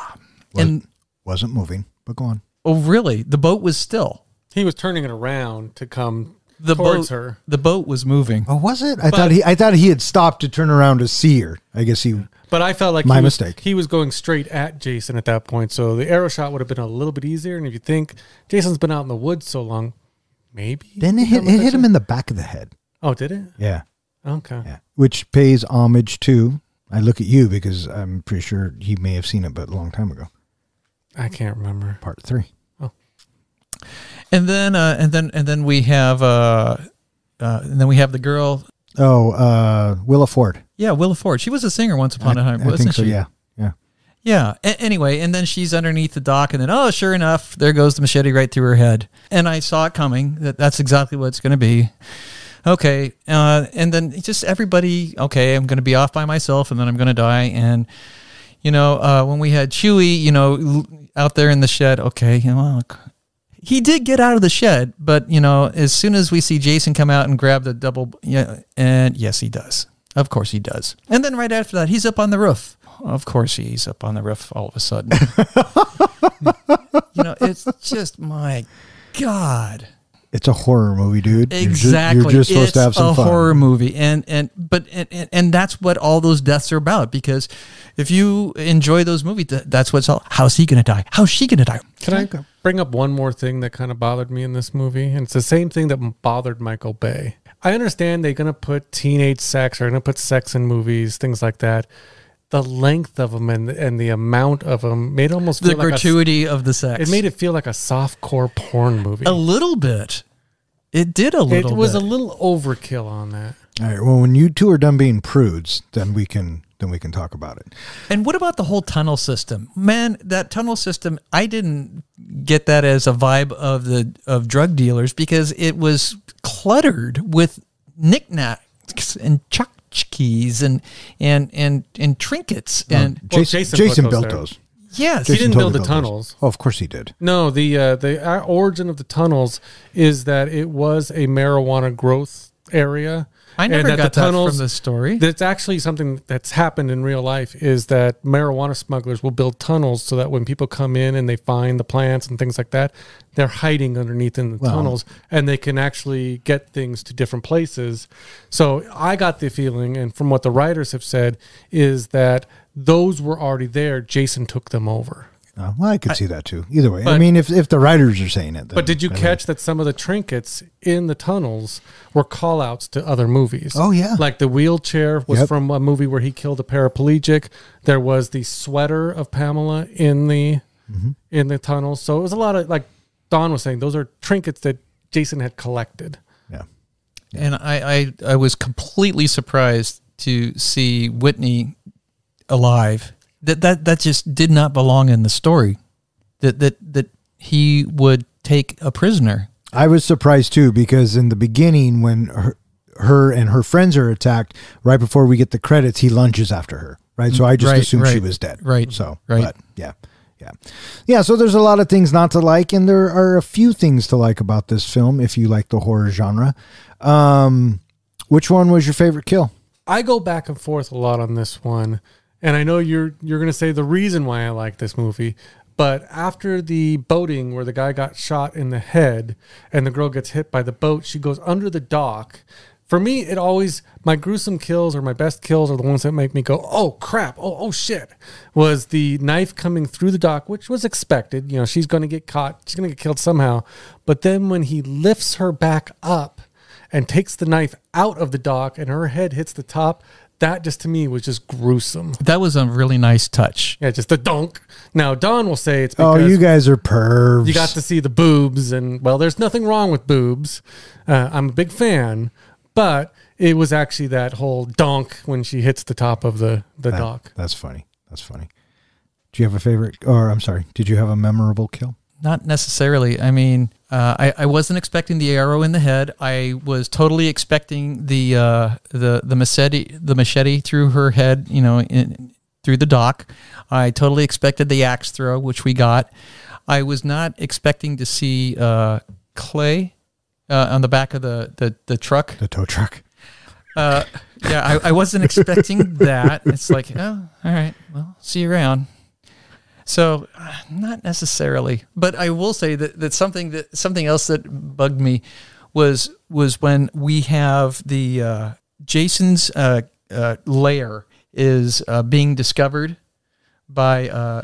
Wasn't moving, but go on. Oh, really? The boat was still. He was turning it around to come towards her. The boat was moving. Oh, was it? I thought he had stopped to turn around to see her. I guess he. But I felt like my mistake. He was going straight at Jason at that point, so the arrow shot would have been a little bit easier. And if you think Jason's been out in the woods so long, maybe then it hit him in the back of the head. Oh, did it? Yeah. Okay. Yeah. Which pays homage to. I look at you because I'm pretty sure he may have seen it, but a long time ago. I can't remember. Part 3. Oh. And then we have the girl. Oh, Willa Ford. Yeah, Willa Ford. She was a singer once upon a time, wasn't I think so, she? Yeah. Yeah. Anyway, and then she's underneath the dock, and then sure enough, there goes the machete right through her head. And I saw it coming. That's exactly what it's going to be. Okay, and then just everybody. Okay, I'm going to be off by myself, and then I'm going to die. And when we had Chewie, out there in the shed. Okay, he did get out of the shed, but as soon as we see Jason come out and grab the double, and yes, he does. Of course he does. And then right after that, he's up on the roof. Of course he's up on the roof all of a sudden. It's just, my God. It's a horror movie, dude. Exactly. You're just supposed to have some fun. It's a horror movie. And that's what all those deaths are about, because if you enjoy those movies, that's what's all. How's he going to die? How's she going to die? Can I bring up one more thing that kind of bothered me in this movie? And it's the same thing that bothered Michael Bay. I understand they're going to put teenage sex, or going to put sex in movies, things like that. The length of them and the amount of them made it almost feel the gratuity of the sex. It made it feel like a softcore porn movie. A little bit. It did a little bit. It was a little overkill on that. All right. Well, when you two are done being prudes, then we can then we can talk about it. And what about the whole tunnel system? Man, that tunnel system, I didn't get that as a vibe of drug dealers because it was cluttered with knickknacks and tchotchkes and trinkets. And Jason built those. Yes, Jason he didn't build the built tunnels. those. Oh, of course he did. No, the origin of the tunnels is that it was a marijuana growth area. I never and got that from the story. That's actually something that's happened in real life is that marijuana smugglers will build tunnels so that when people come in and they find the plants and things like that, they're hiding underneath in the tunnels and they can actually get things to different places. So I got the feeling, and from what the writers have said, is that those were already there. Jason took them over. Well, I could see that too. Either way. I mean, if the writers are saying it. Then, but did you catch that some of the trinkets in the tunnels were call-outs to other movies? Oh, yeah. Like the wheelchair was from a movie where he killed a paraplegic. There was the sweater of Pamela in the tunnels. So it was a lot of, like Don was saying, those are trinkets that Jason had collected. Yeah. And I was completely surprised to see Whitney alive. That just did not belong in the story. That he would take a prisoner. I was surprised too, because in the beginning, when her and her friends are attacked, right before we get the credits, he lunges after her. Right, so I just assumed she was dead. Right. So, right. But yeah. So there's a lot of things not to like, and there are a few things to like about this film if you like the horror genre. Which one was your favorite kill? I go back and forth a lot on this one. And I know you're going to say the reason why I like this movie, but after the boating where the guy got shot in the head and the girl gets hit by the boat, she goes under the dock. For me, it always, my gruesome kills or my best kills are the ones that make me go, oh crap, oh shit, was the knife coming through the dock, which was expected. You know, she's going to get caught, she's going to get killed somehow. But then when he lifts her back up and takes the knife out of the dock and her head hits the top, that just to me was just gruesome. That was a really nice touch. Yeah, just the donk. Now, Don will say it's because you guys are pervs. You got to see the boobs, and well, there's nothing wrong with boobs. I'm a big fan, but it was actually that whole donk when she hits the top of the dock. That's funny. Do you have a favorite, or I'm sorry, did you have a memorable kill? Not necessarily. I mean, I wasn't expecting the arrow in the head. I was totally expecting the machete through her head, through the dock. I totally expected the axe throw, which we got. I was not expecting to see clay on the back of the truck, the tow truck. I wasn't expecting that. It's like, oh, all right, well, see you around. So, not necessarily, but I will say that something else that bugged me was when we have the Jason's lair is being discovered by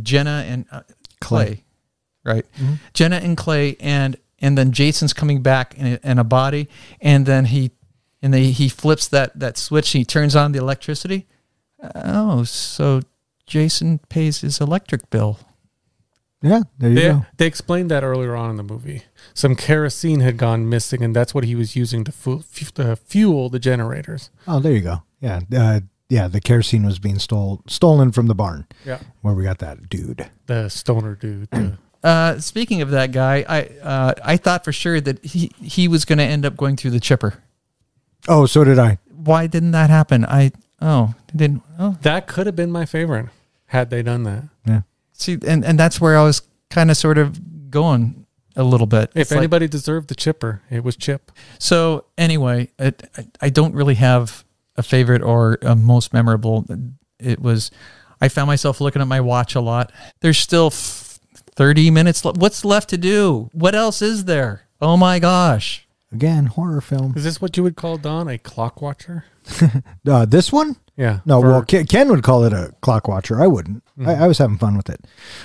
Jenna and Clay, right? Mm-hmm. Jenna and Clay, and then Jason's coming back in a body, and then he flips that switch. And he turns on the electricity. Oh, so Jason pays his electric bill. Yeah, there you go. They explained that earlier on in the movie. Some kerosene had gone missing, and that's what he was using to fuel the generators. Oh, there you go. Yeah, the kerosene was being stolen from the barn. Yeah, where we got that dude, the stoner dude. Speaking of that guy, I thought for sure that he was going to end up going through the chipper. Oh, so did I. Why didn't that happen? That could have been my favorite had they done that. Yeah. See, and that's where I was kind of sort of going a little bit. If anybody deserved the chipper, it was Chip. So anyway, I don't really have a favorite or a most memorable. I found myself looking at my watch a lot. There's still 30 minutes. What's left to do? What else is there? Oh my gosh. Again, horror film. Is this what you would call, Don, a clock watcher? This one? Yeah. No, well, Ken would call it a clock watcher. I wouldn't. Mm-hmm. I was having fun with it.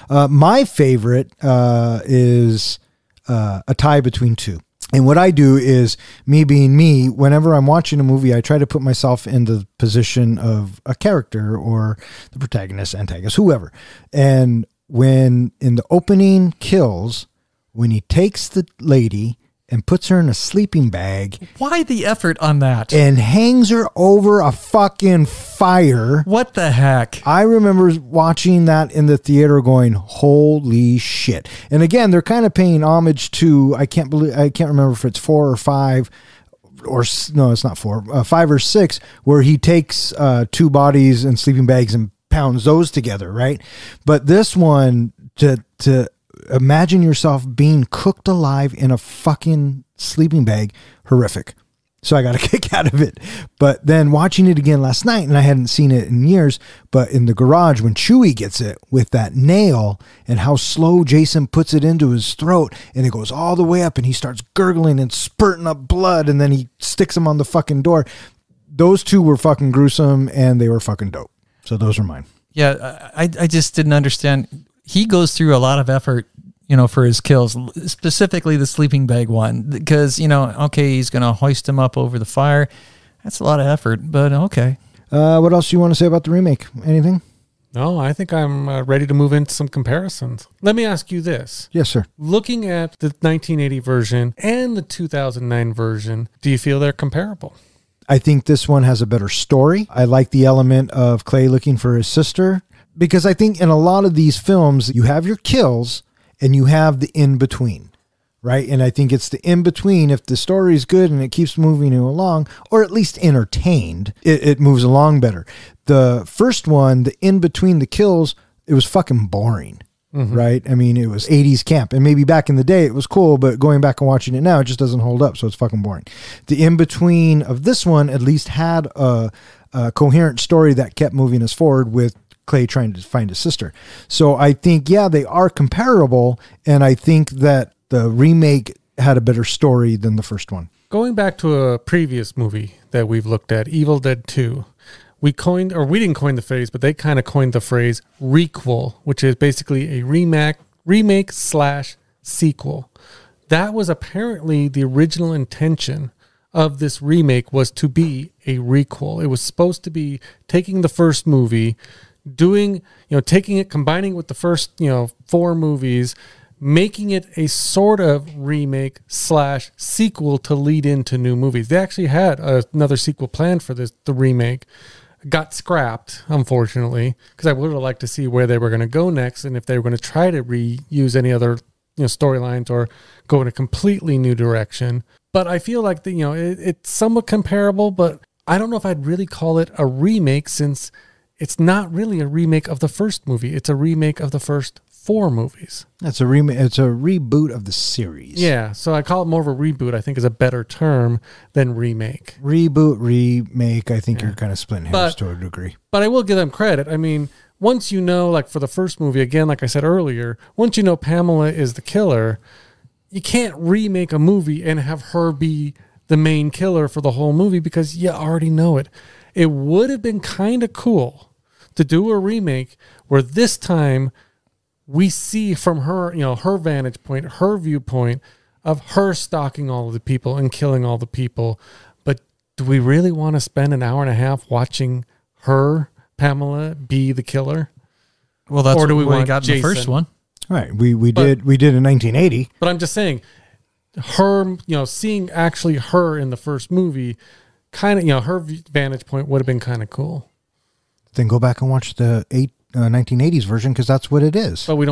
My favorite is a tie between two. And what I do is, me being me, whenever I'm watching a movie, I try to put myself in the position of a character or the protagonist, antagonist, whoever. And when in the opening kills, when he takes the lady and puts her in a sleeping bag Why the effort on that? and hangs her over a fucking fire. What the heck? I remember watching that in the theater going, holy shit. And again, they're kind of paying homage to, I can't remember if it's 4 or 5 or no, it's not 4, 5 or 6, where he takes 2 bodies and sleeping bags and pounds those together. Right. But this one, to imagine yourself being cooked alive in a fucking sleeping bag, horrific. So I got a kick out of it. But then watching it again last night, and I hadn't seen it in years, but in the garage when Chewie gets it with that nail and how slow Jason puts it into his throat and it goes all the way up and he starts gurgling and spurting up blood and then he sticks him on the fucking door. Those 2 were fucking gruesome and they were fucking dope. So those are mine. Yeah, I just didn't understand. He goes through a lot of effort, for his kills, specifically the sleeping bag one, because, okay, he's going to hoist him up over the fire. That's a lot of effort, but okay. What else do you want to say about the remake? Anything? No, I think I'm ready to move into some comparisons. Let me ask you this. Yes, sir. Looking at the 1980 version and the 2009 version, do you feel they're comparable? I think this one has a better story. I like the element of Clay looking for his sister, because I think in a lot of these films, you have your kills and you have the in-between, right? And I think it's the in-between. If the story is good and it keeps moving you along, or at least entertained, it moves along better. The first one, the in-between the kills, it was fucking boring, right? I mean, it was 80s camp. And maybe back in the day it was cool, but going back and watching it now, it just doesn't hold up. So it's fucking boring. The in-between of this one at least had a coherent story that kept moving us forward with Clay trying to find his sister. So I think, yeah, they are comparable. And I think that the remake had a better story than the first one. Going back to a previous movie that we've looked at, Evil Dead 2, we didn't coin the phrase, but they kind of coined the phrase requel, which is basically a remake/sequel. That was apparently the original intention of this remake, was to be a requel. It was supposed to be taking the first movie, taking it, combining it with the first, 4 movies, making it a sort of remake/sequel to lead into new movies. They actually had another sequel planned for the remake. Got scrapped, unfortunately, because I would have liked to see where they were going to go next and if they were going to try to reuse any other storylines or go in a completely new direction. But I feel like it's somewhat comparable, but I don't know if I'd really call it a remake, since it's not really a remake of the first movie. It's a remake of the first 4 movies. It's a reboot of the series. Yeah, so I call it more of a reboot, I think is a better term than remake. Reboot, remake, I think you're kind of splitting hairs to a degree. But I will give them credit. I mean, once like for the first movie, again, like I said earlier, once you know Pamela is the killer, you can't remake a movie and have her be the main killer for the whole movie because you already know it. It would have been kind of cool to do a remake where this time we see from her, her vantage point, her viewpoint of her stalking all of the people and killing all the people. But do we really want to spend an hour and a half watching her, Pamela, be the killer? Well, that's what we got in the first one. Right. We did in 1980. But I'm just saying, her, seeing actually her in the first movie, kind of, her vantage point would have been kind of cool. Then go back and watch the 1980s version, because that's what it is. But we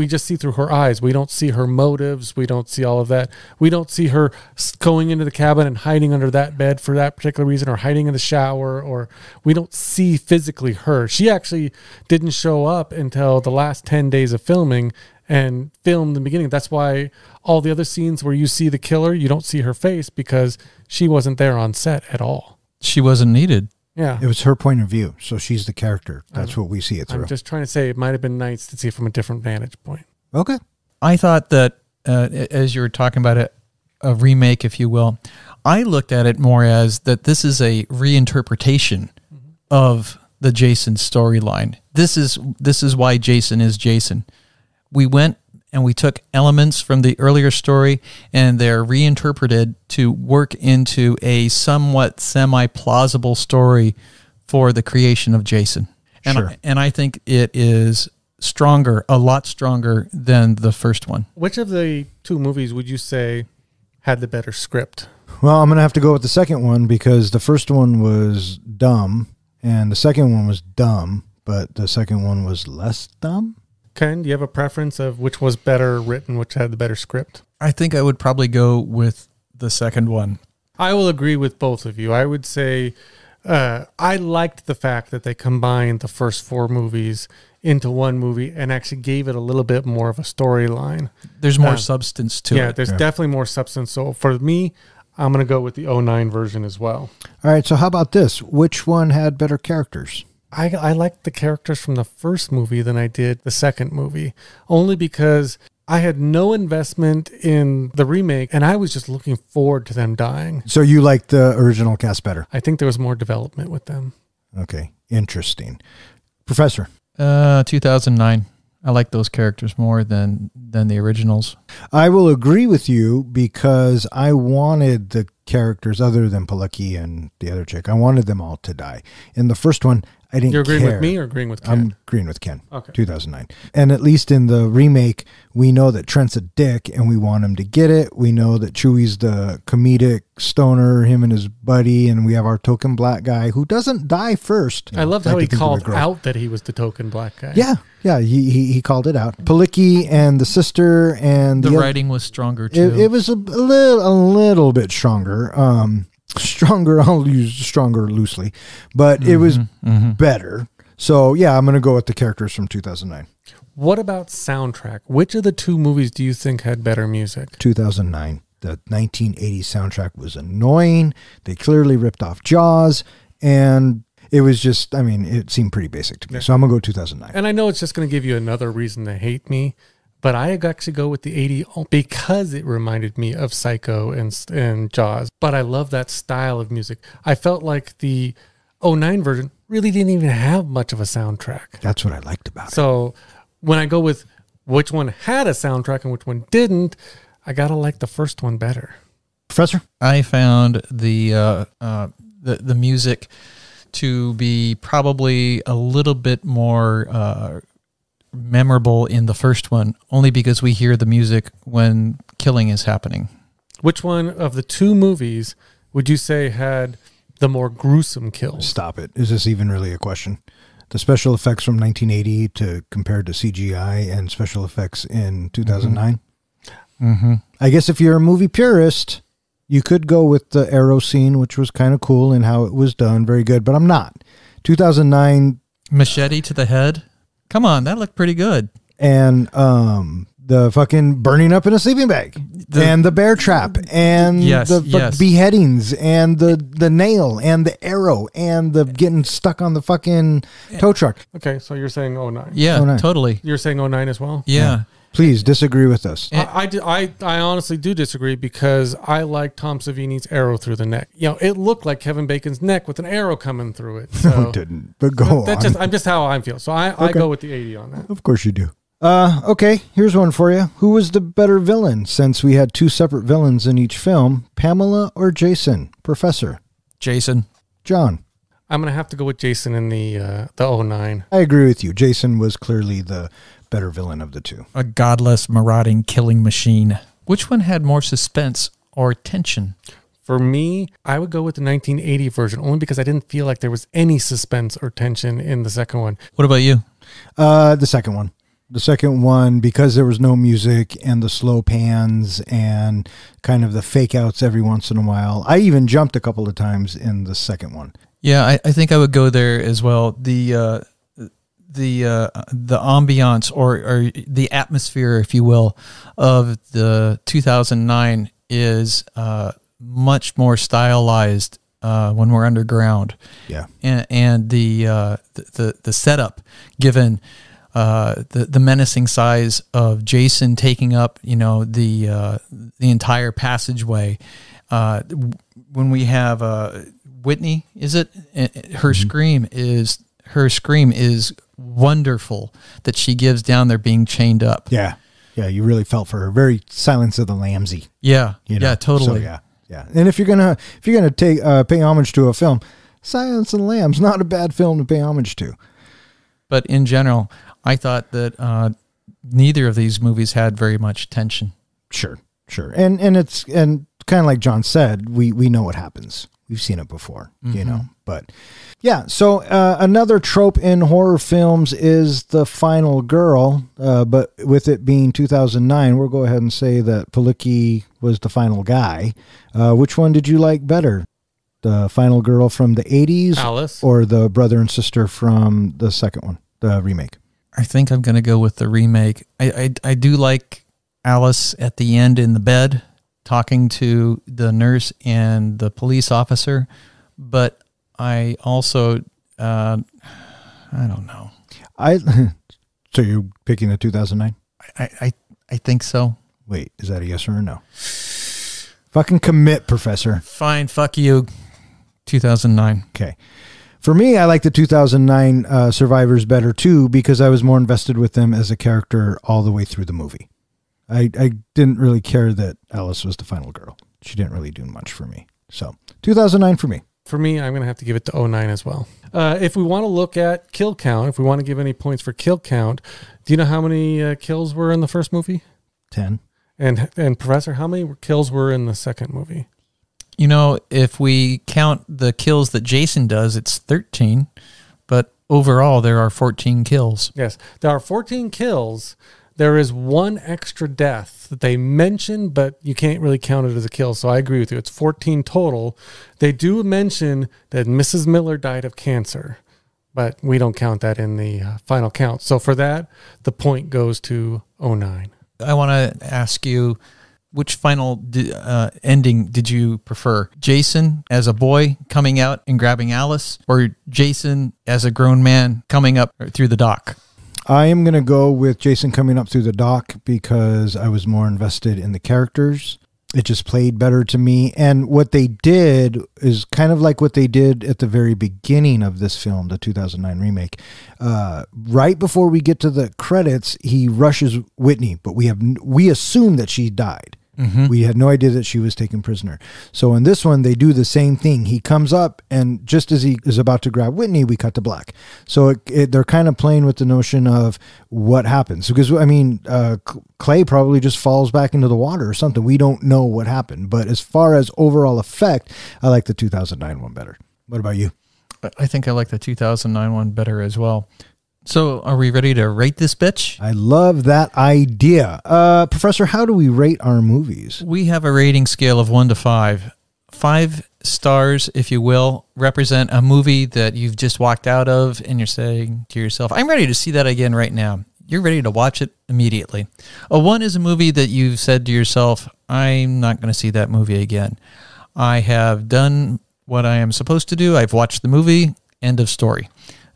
just see through her eyes. We don't see her motives. We don't see all of that. We don't see her going into the cabin and hiding under that bed for that particular reason, or hiding in the shower, or we don't see physically her. She actually didn't show up until the last 10 days of filming and filmed the beginning. That's why all the other scenes where you see the killer, you don't see her face, because she wasn't there on set at all. She wasn't needed. Yeah. It was her point of view. So she's the character. That's what we see it through. I'm just trying to say it might have been nice to see it from a different vantage point. Okay. I thought that, as you were talking about it, a remake, if you will, I looked at it more as that this is a reinterpretation of the Jason storyline. This is why Jason is Jason. We went and we took elements from the earlier story and they're reinterpreted to work into a somewhat semi-plausible story for the creation of Jason. And, Sure. I think it is stronger, a lot stronger than the first one. Which of the 2 movies would you say had the better script? Well, I'm going to have to go with the second one because the first one was dumb and the second one was dumb, but the second one was less dumb. Ken, do you have a preference of which was better written, which had the better script? I think I would probably go with the second one. I will agree with both of you. I would say I liked the fact that they combined the first 4 movies into one movie and actually gave it a little bit more of a storyline. There's more substance to it. Yeah, there's definitely more substance. So for me, I'm going to go with the 09 version as well. All right, so how about this? Which one had better characters? I liked the characters from the first movie than I did the second movie, only because I had no investment in the remake, and I was just looking forward to them dying. So you liked the original cast better? I think there was more development with them. Okay, interesting. Professor? 2009. I like those characters more than the originals. I will agree with you because I wanted the characters other than Palicki and the other chick. I wanted them all to die. In the first one, I didn't care. You're agreeing with me or agreeing with Ken? I'm agreeing with Ken. Okay. 2009. And at least in the remake, we know that Trent's a dick and we want him to get it. We know that Chewie's the comedic stoner, him and his buddy, and we have our token black guy who doesn't die first. I loved how he called out that he was the token black guy. Yeah, he called it out. Palicki and the sister and the writing was stronger too. It was a little bit stronger. Stronger, I'll use stronger loosely, but it was better. So yeah, I'm going to go with the characters from 2009. What about soundtrack? Which of the 2 movies do you think had better music? 2009. The 1980 soundtrack was annoying. They clearly ripped off Jaws, and it was just, I mean, it seemed pretty basic to me. So I'm going to go 2009. And I know it's just going to give you another reason to hate me, but I actually go with the 80 because it reminded me of Psycho and Jaws. But I love that style of music. I felt like the 09 version really didn't even have much of a soundtrack. That's what I liked about it. So when I go with which one had a soundtrack and which one didn't, I got to like the first one better. Professor? I found the music to be probably a little bit more memorable in the first one, only because we hear the music when killing is happening. Which one of the 2 movies would you say had the more gruesome kills? Stop it. Is this even really a question? The special effects from 1980 to compared to CGI and special effects in 2009? I guess if you're a movie purist, you could go with the arrow scene, which was kind of cool and how it was done. Very good, but I'm not. 2009. Machete to the head? Come on, that looked pretty good. And the fucking burning up in a sleeping bag, and the bear trap, and the beheadings, and the nail, and the arrow, and the getting stuck on the fucking tow truck. Okay, so you're saying 09. Yeah, 09. Totally. You're saying 09 as well? Yeah. Please disagree with us. I honestly do disagree because I like Tom Savini's arrow through the neck. You know, it looked like Kevin Bacon's neck with an arrow coming through it. So no, it didn't. But go on. I'm just how I feel. So I go with the 80 on that. Of course you do. Okay, here's one for you. Who was the better villain since we had 2 separate villains in each film? Pamela or Jason? Professor? Jason. John? I'm going to have to go with Jason in the 09. I agree with you. Jason was clearly the better villain of the 2. A godless, marauding, killing machine. Which one had more suspense or tension? For me, I would go with the 1980 version, only because I didn't feel like there was any suspense or tension in the second one. What about you? The second one. The second one, because there was no music and the slow pans and kind of the fake outs every once in a while. I even jumped a couple of times in the second one. Yeah, I think I would go there as well. The ambiance or the atmosphere, if you will, of the 2009 is much more stylized when we're underground. Yeah, and the setup, given the menacing size of Jason taking up the entire passageway. When we have Whitney, is it her scream is wonderful that she gives down there being chained up. Yeah, you really felt for her. Very Silence of the Lambsy. Yeah, yeah, totally. So, yeah. And if you're gonna take pay homage to a film, Silence of the Lambs, not a bad film to pay homage to. But in general, I thought that neither of these movies had very much tension. Sure. And kind of like John said, we know what happens. We've seen it before, you know, but yeah. So another trope in horror films is the final girl, but with it being 2009, we'll go ahead and say that Palicki was the final guy. Which one did you like better? The final girl from the 80s, Alice, or the brother and sister from the second one, the remake? I think I'm going to go with the remake. I do like Alice at the end in the bed talking to the nurse and the police officer, but I also, I don't know. So you're picking the 2009? I think so. Wait, is that a yes or a no? Fucking commit, Professor. Fine, fuck you. 2009. Okay. For me, I like the 2009 survivors better too, because I was more invested with them as a character all the way through the movie. I didn't really care that Alice was the final girl. She didn't really do much for me. So 2009 for me. For me, I'm going to have to give it to 2009 as well. If we want to look at kill count, if we want to give any points for kill count, do you know how many kills were in the first movie? 10. And Professor, how many kills were in the second movie? You know, if we count the kills that Jason does, it's 13. But overall, there are 14 kills. Yes, there are 14 kills. There is one extra death that they mention, but you can't really count it as a kill. So I agree with you. It's 14 total. They do mention that Mrs. Miller died of cancer, but we don't count that in the final count. So for that, the point goes to 2009. I want to ask you, which final ending did you prefer? Jason as a boy coming out and grabbing Alice, or Jason as a grown man coming up through the dock? I am going to go with Jason coming up through the dock because I was more invested in the characters. It just played better to me. And what they did is kind of like what they did at the very beginning of this film, the 2009 remake. Right before we get to the credits, he rushes Whitney, but we assume that she died. Mm-hmm. We had no idea that she was taken prisoner. So in this one, they do the same thing. He comes up, and just as he is about to grab Whitney, we cut to black. So they're kind of playing with the notion of what happens. Because, I mean, Clay probably just falls back into the water or something. We don't know what happened. But as far as overall effect, I like the 2009 one better. What about you? I think I like the 2009 one better as well. So are we ready to rate this bitch? I love that idea. Professor, how do we rate our movies? We have a rating scale of 1 to 5. 5 stars, if you will, represent a movie that you've just walked out of and you're saying to yourself, I'm ready to see that again right now. You're ready to watch it immediately. A 1 is a movie that you've said to yourself, I'm not going to see that movie again. I have done what I am supposed to do. I've watched the movie. End of story.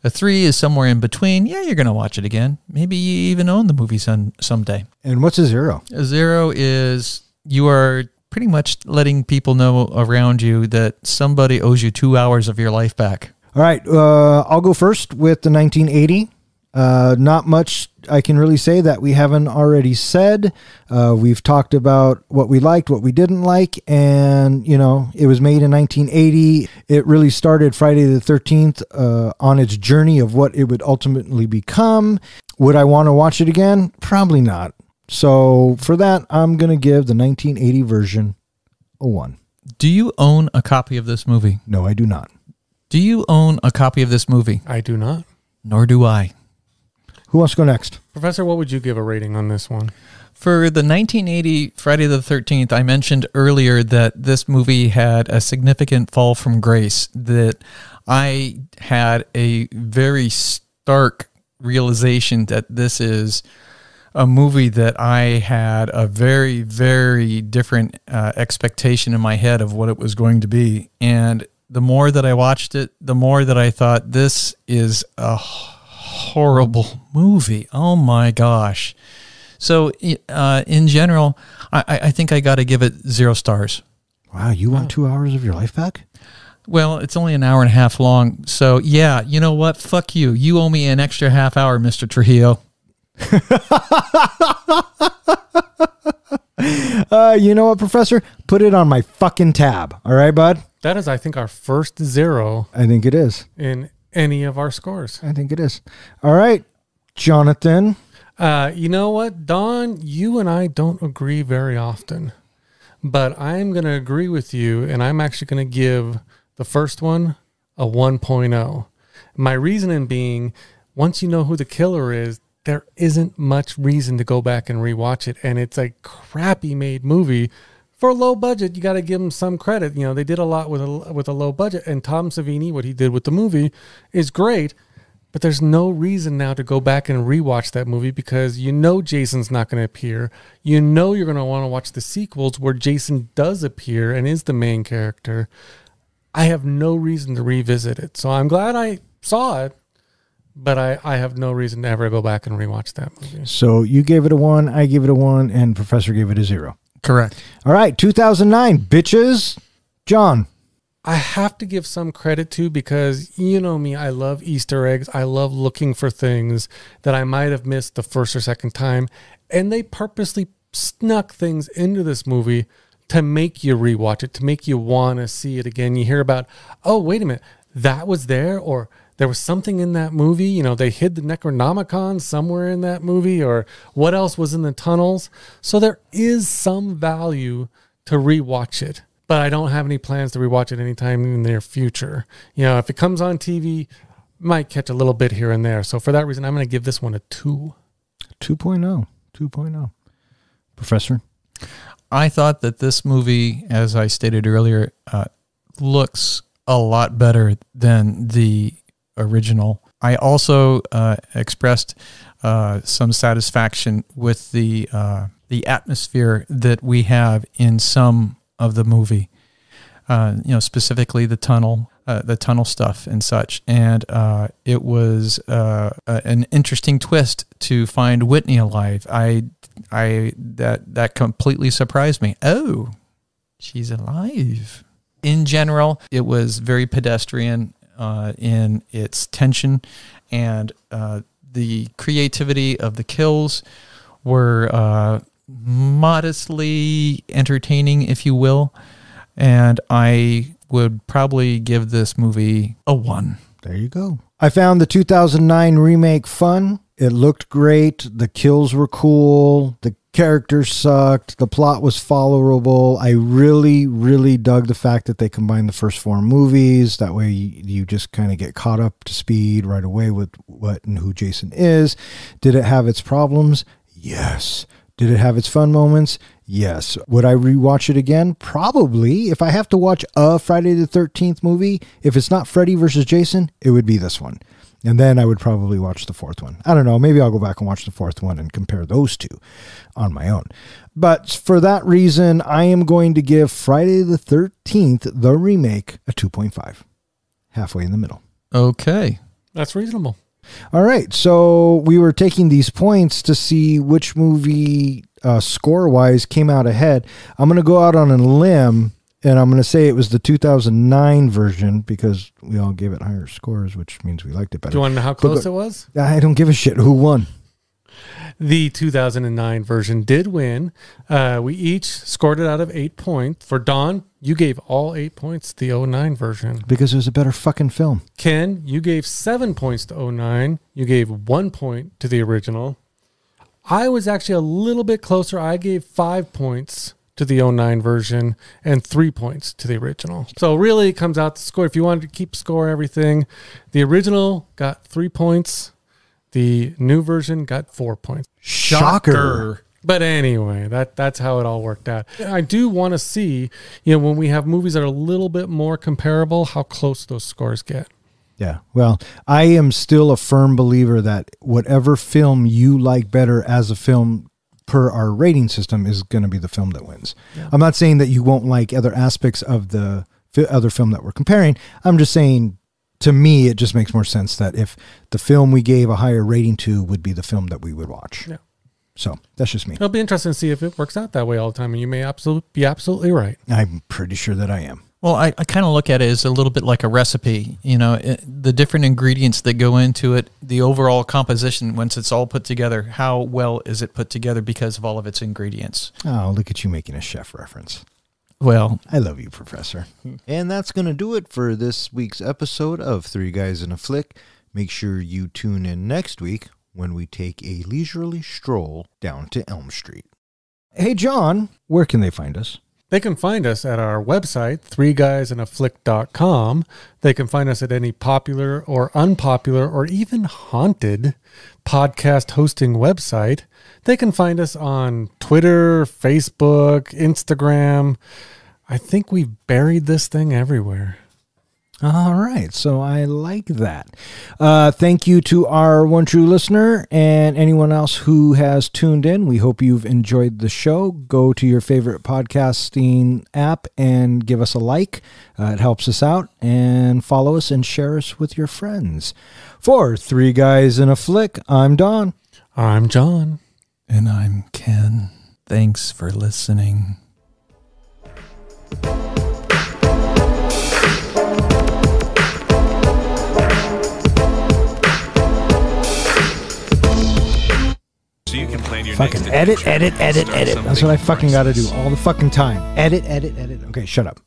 A 3 is somewhere in between. Yeah, you're going to watch it again. Maybe you even own the movie someday. And what's a 0? A 0 is you are pretty much letting people know around you that somebody owes you 2 hours of your life back. All right. I'll go first with the 1980. Not much I can really say that we haven't already said. We've talked about what we liked, what we didn't like, and, you know, it was made in 1980. It really started Friday the 13th on its journey of what it would ultimately become. Would I want to watch it again? Probably not. So for that, I'm going to give the 1980 version a 1. Do you own a copy of this movie? No, I do not. Do you own a copy of this movie? I do not. Nor do I. Who wants to go next? Professor, what would you give a rating on this one? For the 1980 Friday the 13th, I mentioned earlier that this movie had a significant fall from grace, that I had a very stark realization that this is a movie that I had a very, very different expectation in my head of what it was going to be. And the more that I watched it, the more that I thought, this is a horrible movie. Oh my gosh. So in general, I think I got to give it 0 stars. Wow, you want 2 hours of your life back? Well, it's only an hour and a half long. So yeah, you know what? Fuck you. You owe me an extra half hour, Mr. Trujillo. You know what, Professor? Put it on my fucking tab. All right, bud? That is, I think, our first 0. I think it is. In any of our scores. I think it is. All right, Jonathan. You know what, Don? You and I don't agree very often. But I'm going to agree with you, and I'm actually going to give the first one a 1.0. My reasoning being, once you know who the killer is, there isn't much reason to go back and rewatch it. And it's a crappy made movie. For a low budget, you got to give them some credit. You know, they did a lot with a low budget. And Tom Savini, what he did with the movie is great. But there's no reason now to go back and rewatch that movie because you know Jason's not going to appear. You know you're going to want to watch the sequels where Jason does appear and is the main character. I have no reason to revisit it. So I'm glad I saw it, but I have no reason to ever go back and rewatch that movie. So you gave it a 1, I gave it a 1, and Professor gave it a 0. Correct. All right, 2009, bitches. John. I have to give some credit to, because you know me, I love Easter eggs. I love looking for things that I might have missed the first or second time. And they purposely snuck things into this movie to make you rewatch it, to make you want to see it again. You hear about, oh, wait a minute, that was there, or there was something in that movie. You know, they hid the Necronomicon somewhere in that movie, or what else was in the tunnels. So there is some value to rewatch it. But I don't have any plans to rewatch it anytime in the near future. You know, if it comes on TV, might catch a little bit here and there. So for that reason, I'm going to give this one a 2. 2.0. 2.0. Professor? I thought that this movie, as I stated earlier, looks a lot better than the original. I also expressed some satisfaction with the atmosphere that we have in some of the movie, specifically the tunnel stuff and such. And it was an interesting twist to find Whitney alive. That completely surprised me. Oh, she's alive. In general, it was very pedestrian in its tension, and the creativity of the kills were modestly entertaining, if you will, and I would probably give this movie a 1. There you go. I found the 2009 remake fun. It looked great. The kills were cool. The characters sucked. The plot was followable. I really, really dug the fact that they combined the first 4 movies. That way you just kind of get caught up to speed right away with what and who Jason is. Did it have its problems? Yes. Did it have its fun moments? Yes. Would I rewatch it again? Probably. If I have to watch a Friday the 13th movie, if it's not Freddy versus Jason, it would be this one. And then I would probably watch the 4th one. I don't know. Maybe I'll go back and watch the 4th one and compare those two on my own. But for that reason, I am going to give Friday the 13th, the remake, a 2.5. Halfway in the middle. Okay. That's reasonable. All right, so we were taking these points to see which movie score-wise came out ahead. I'm going to go out on a limb, and I'm going to say it was the 2009 version because we all gave it higher scores, which means we liked it better. Do you want to know how close it was? I don't give a shit. Who won? The 2009 version did win. We each scored it out of 8 points. For Dawn, you gave all 8 points to the 09 version. Because it was a better fucking film. Ken, you gave 7 points to 09. You gave 1 point to the original. I was actually a little bit closer. I gave 5 points to the 09 version and 3 points to the original. So really it comes out to score. If you wanted to keep score everything, the original got 3 points. The new version got 4 points. Shocker. But anyway, that's how it all worked out. I do want to see, when we have movies that are a little bit more comparable, how close those scores get. Yeah. Well, I am still a firm believer that whatever film you like better as a film per our rating system is going to be the film that wins. Yeah. I'm not saying that you won't like other aspects of the other film that we're comparing. I'm just saying, to me, it just makes more sense that if the film we gave a higher rating to would be the film that we would watch. Yeah. So that's just me. It'll be interesting to see if it works out that way all the time. And you may be absolutely right. I'm pretty sure that I am. Well, I kind of look at it as a little bit like a recipe. The different ingredients that go into it, the overall composition, once it's all put together, how well is it put together because of all of its ingredients? Oh, look at you making a chef reference. Well, I love you, Professor. And that's going to do it for this week's episode of Three Guys in a Flick. Make sure you tune in next week when we take a leisurely stroll down to Elm Street. Hey, John, where can they find us? They can find us at our website, threeguysandaflick.com. They can find us at any popular or unpopular or even haunted podcast hosting website. They can find us on Twitter, Facebook, Instagram. I think we've buried this thing everywhere. All right, so I like that. Thank you to our one true listener and anyone else who has tuned in. We hope you've enjoyed the show. Go to your favorite podcasting app and give us a like. It helps us out. And follow us and share us with your friends. For Three Guys in a Flick, I'm Don. I'm John. And I'm Ken. Thanks for listening. So you can plan your Fucking next edit. That's what I fucking got to do all the fucking time. Edit. Okay, shut up.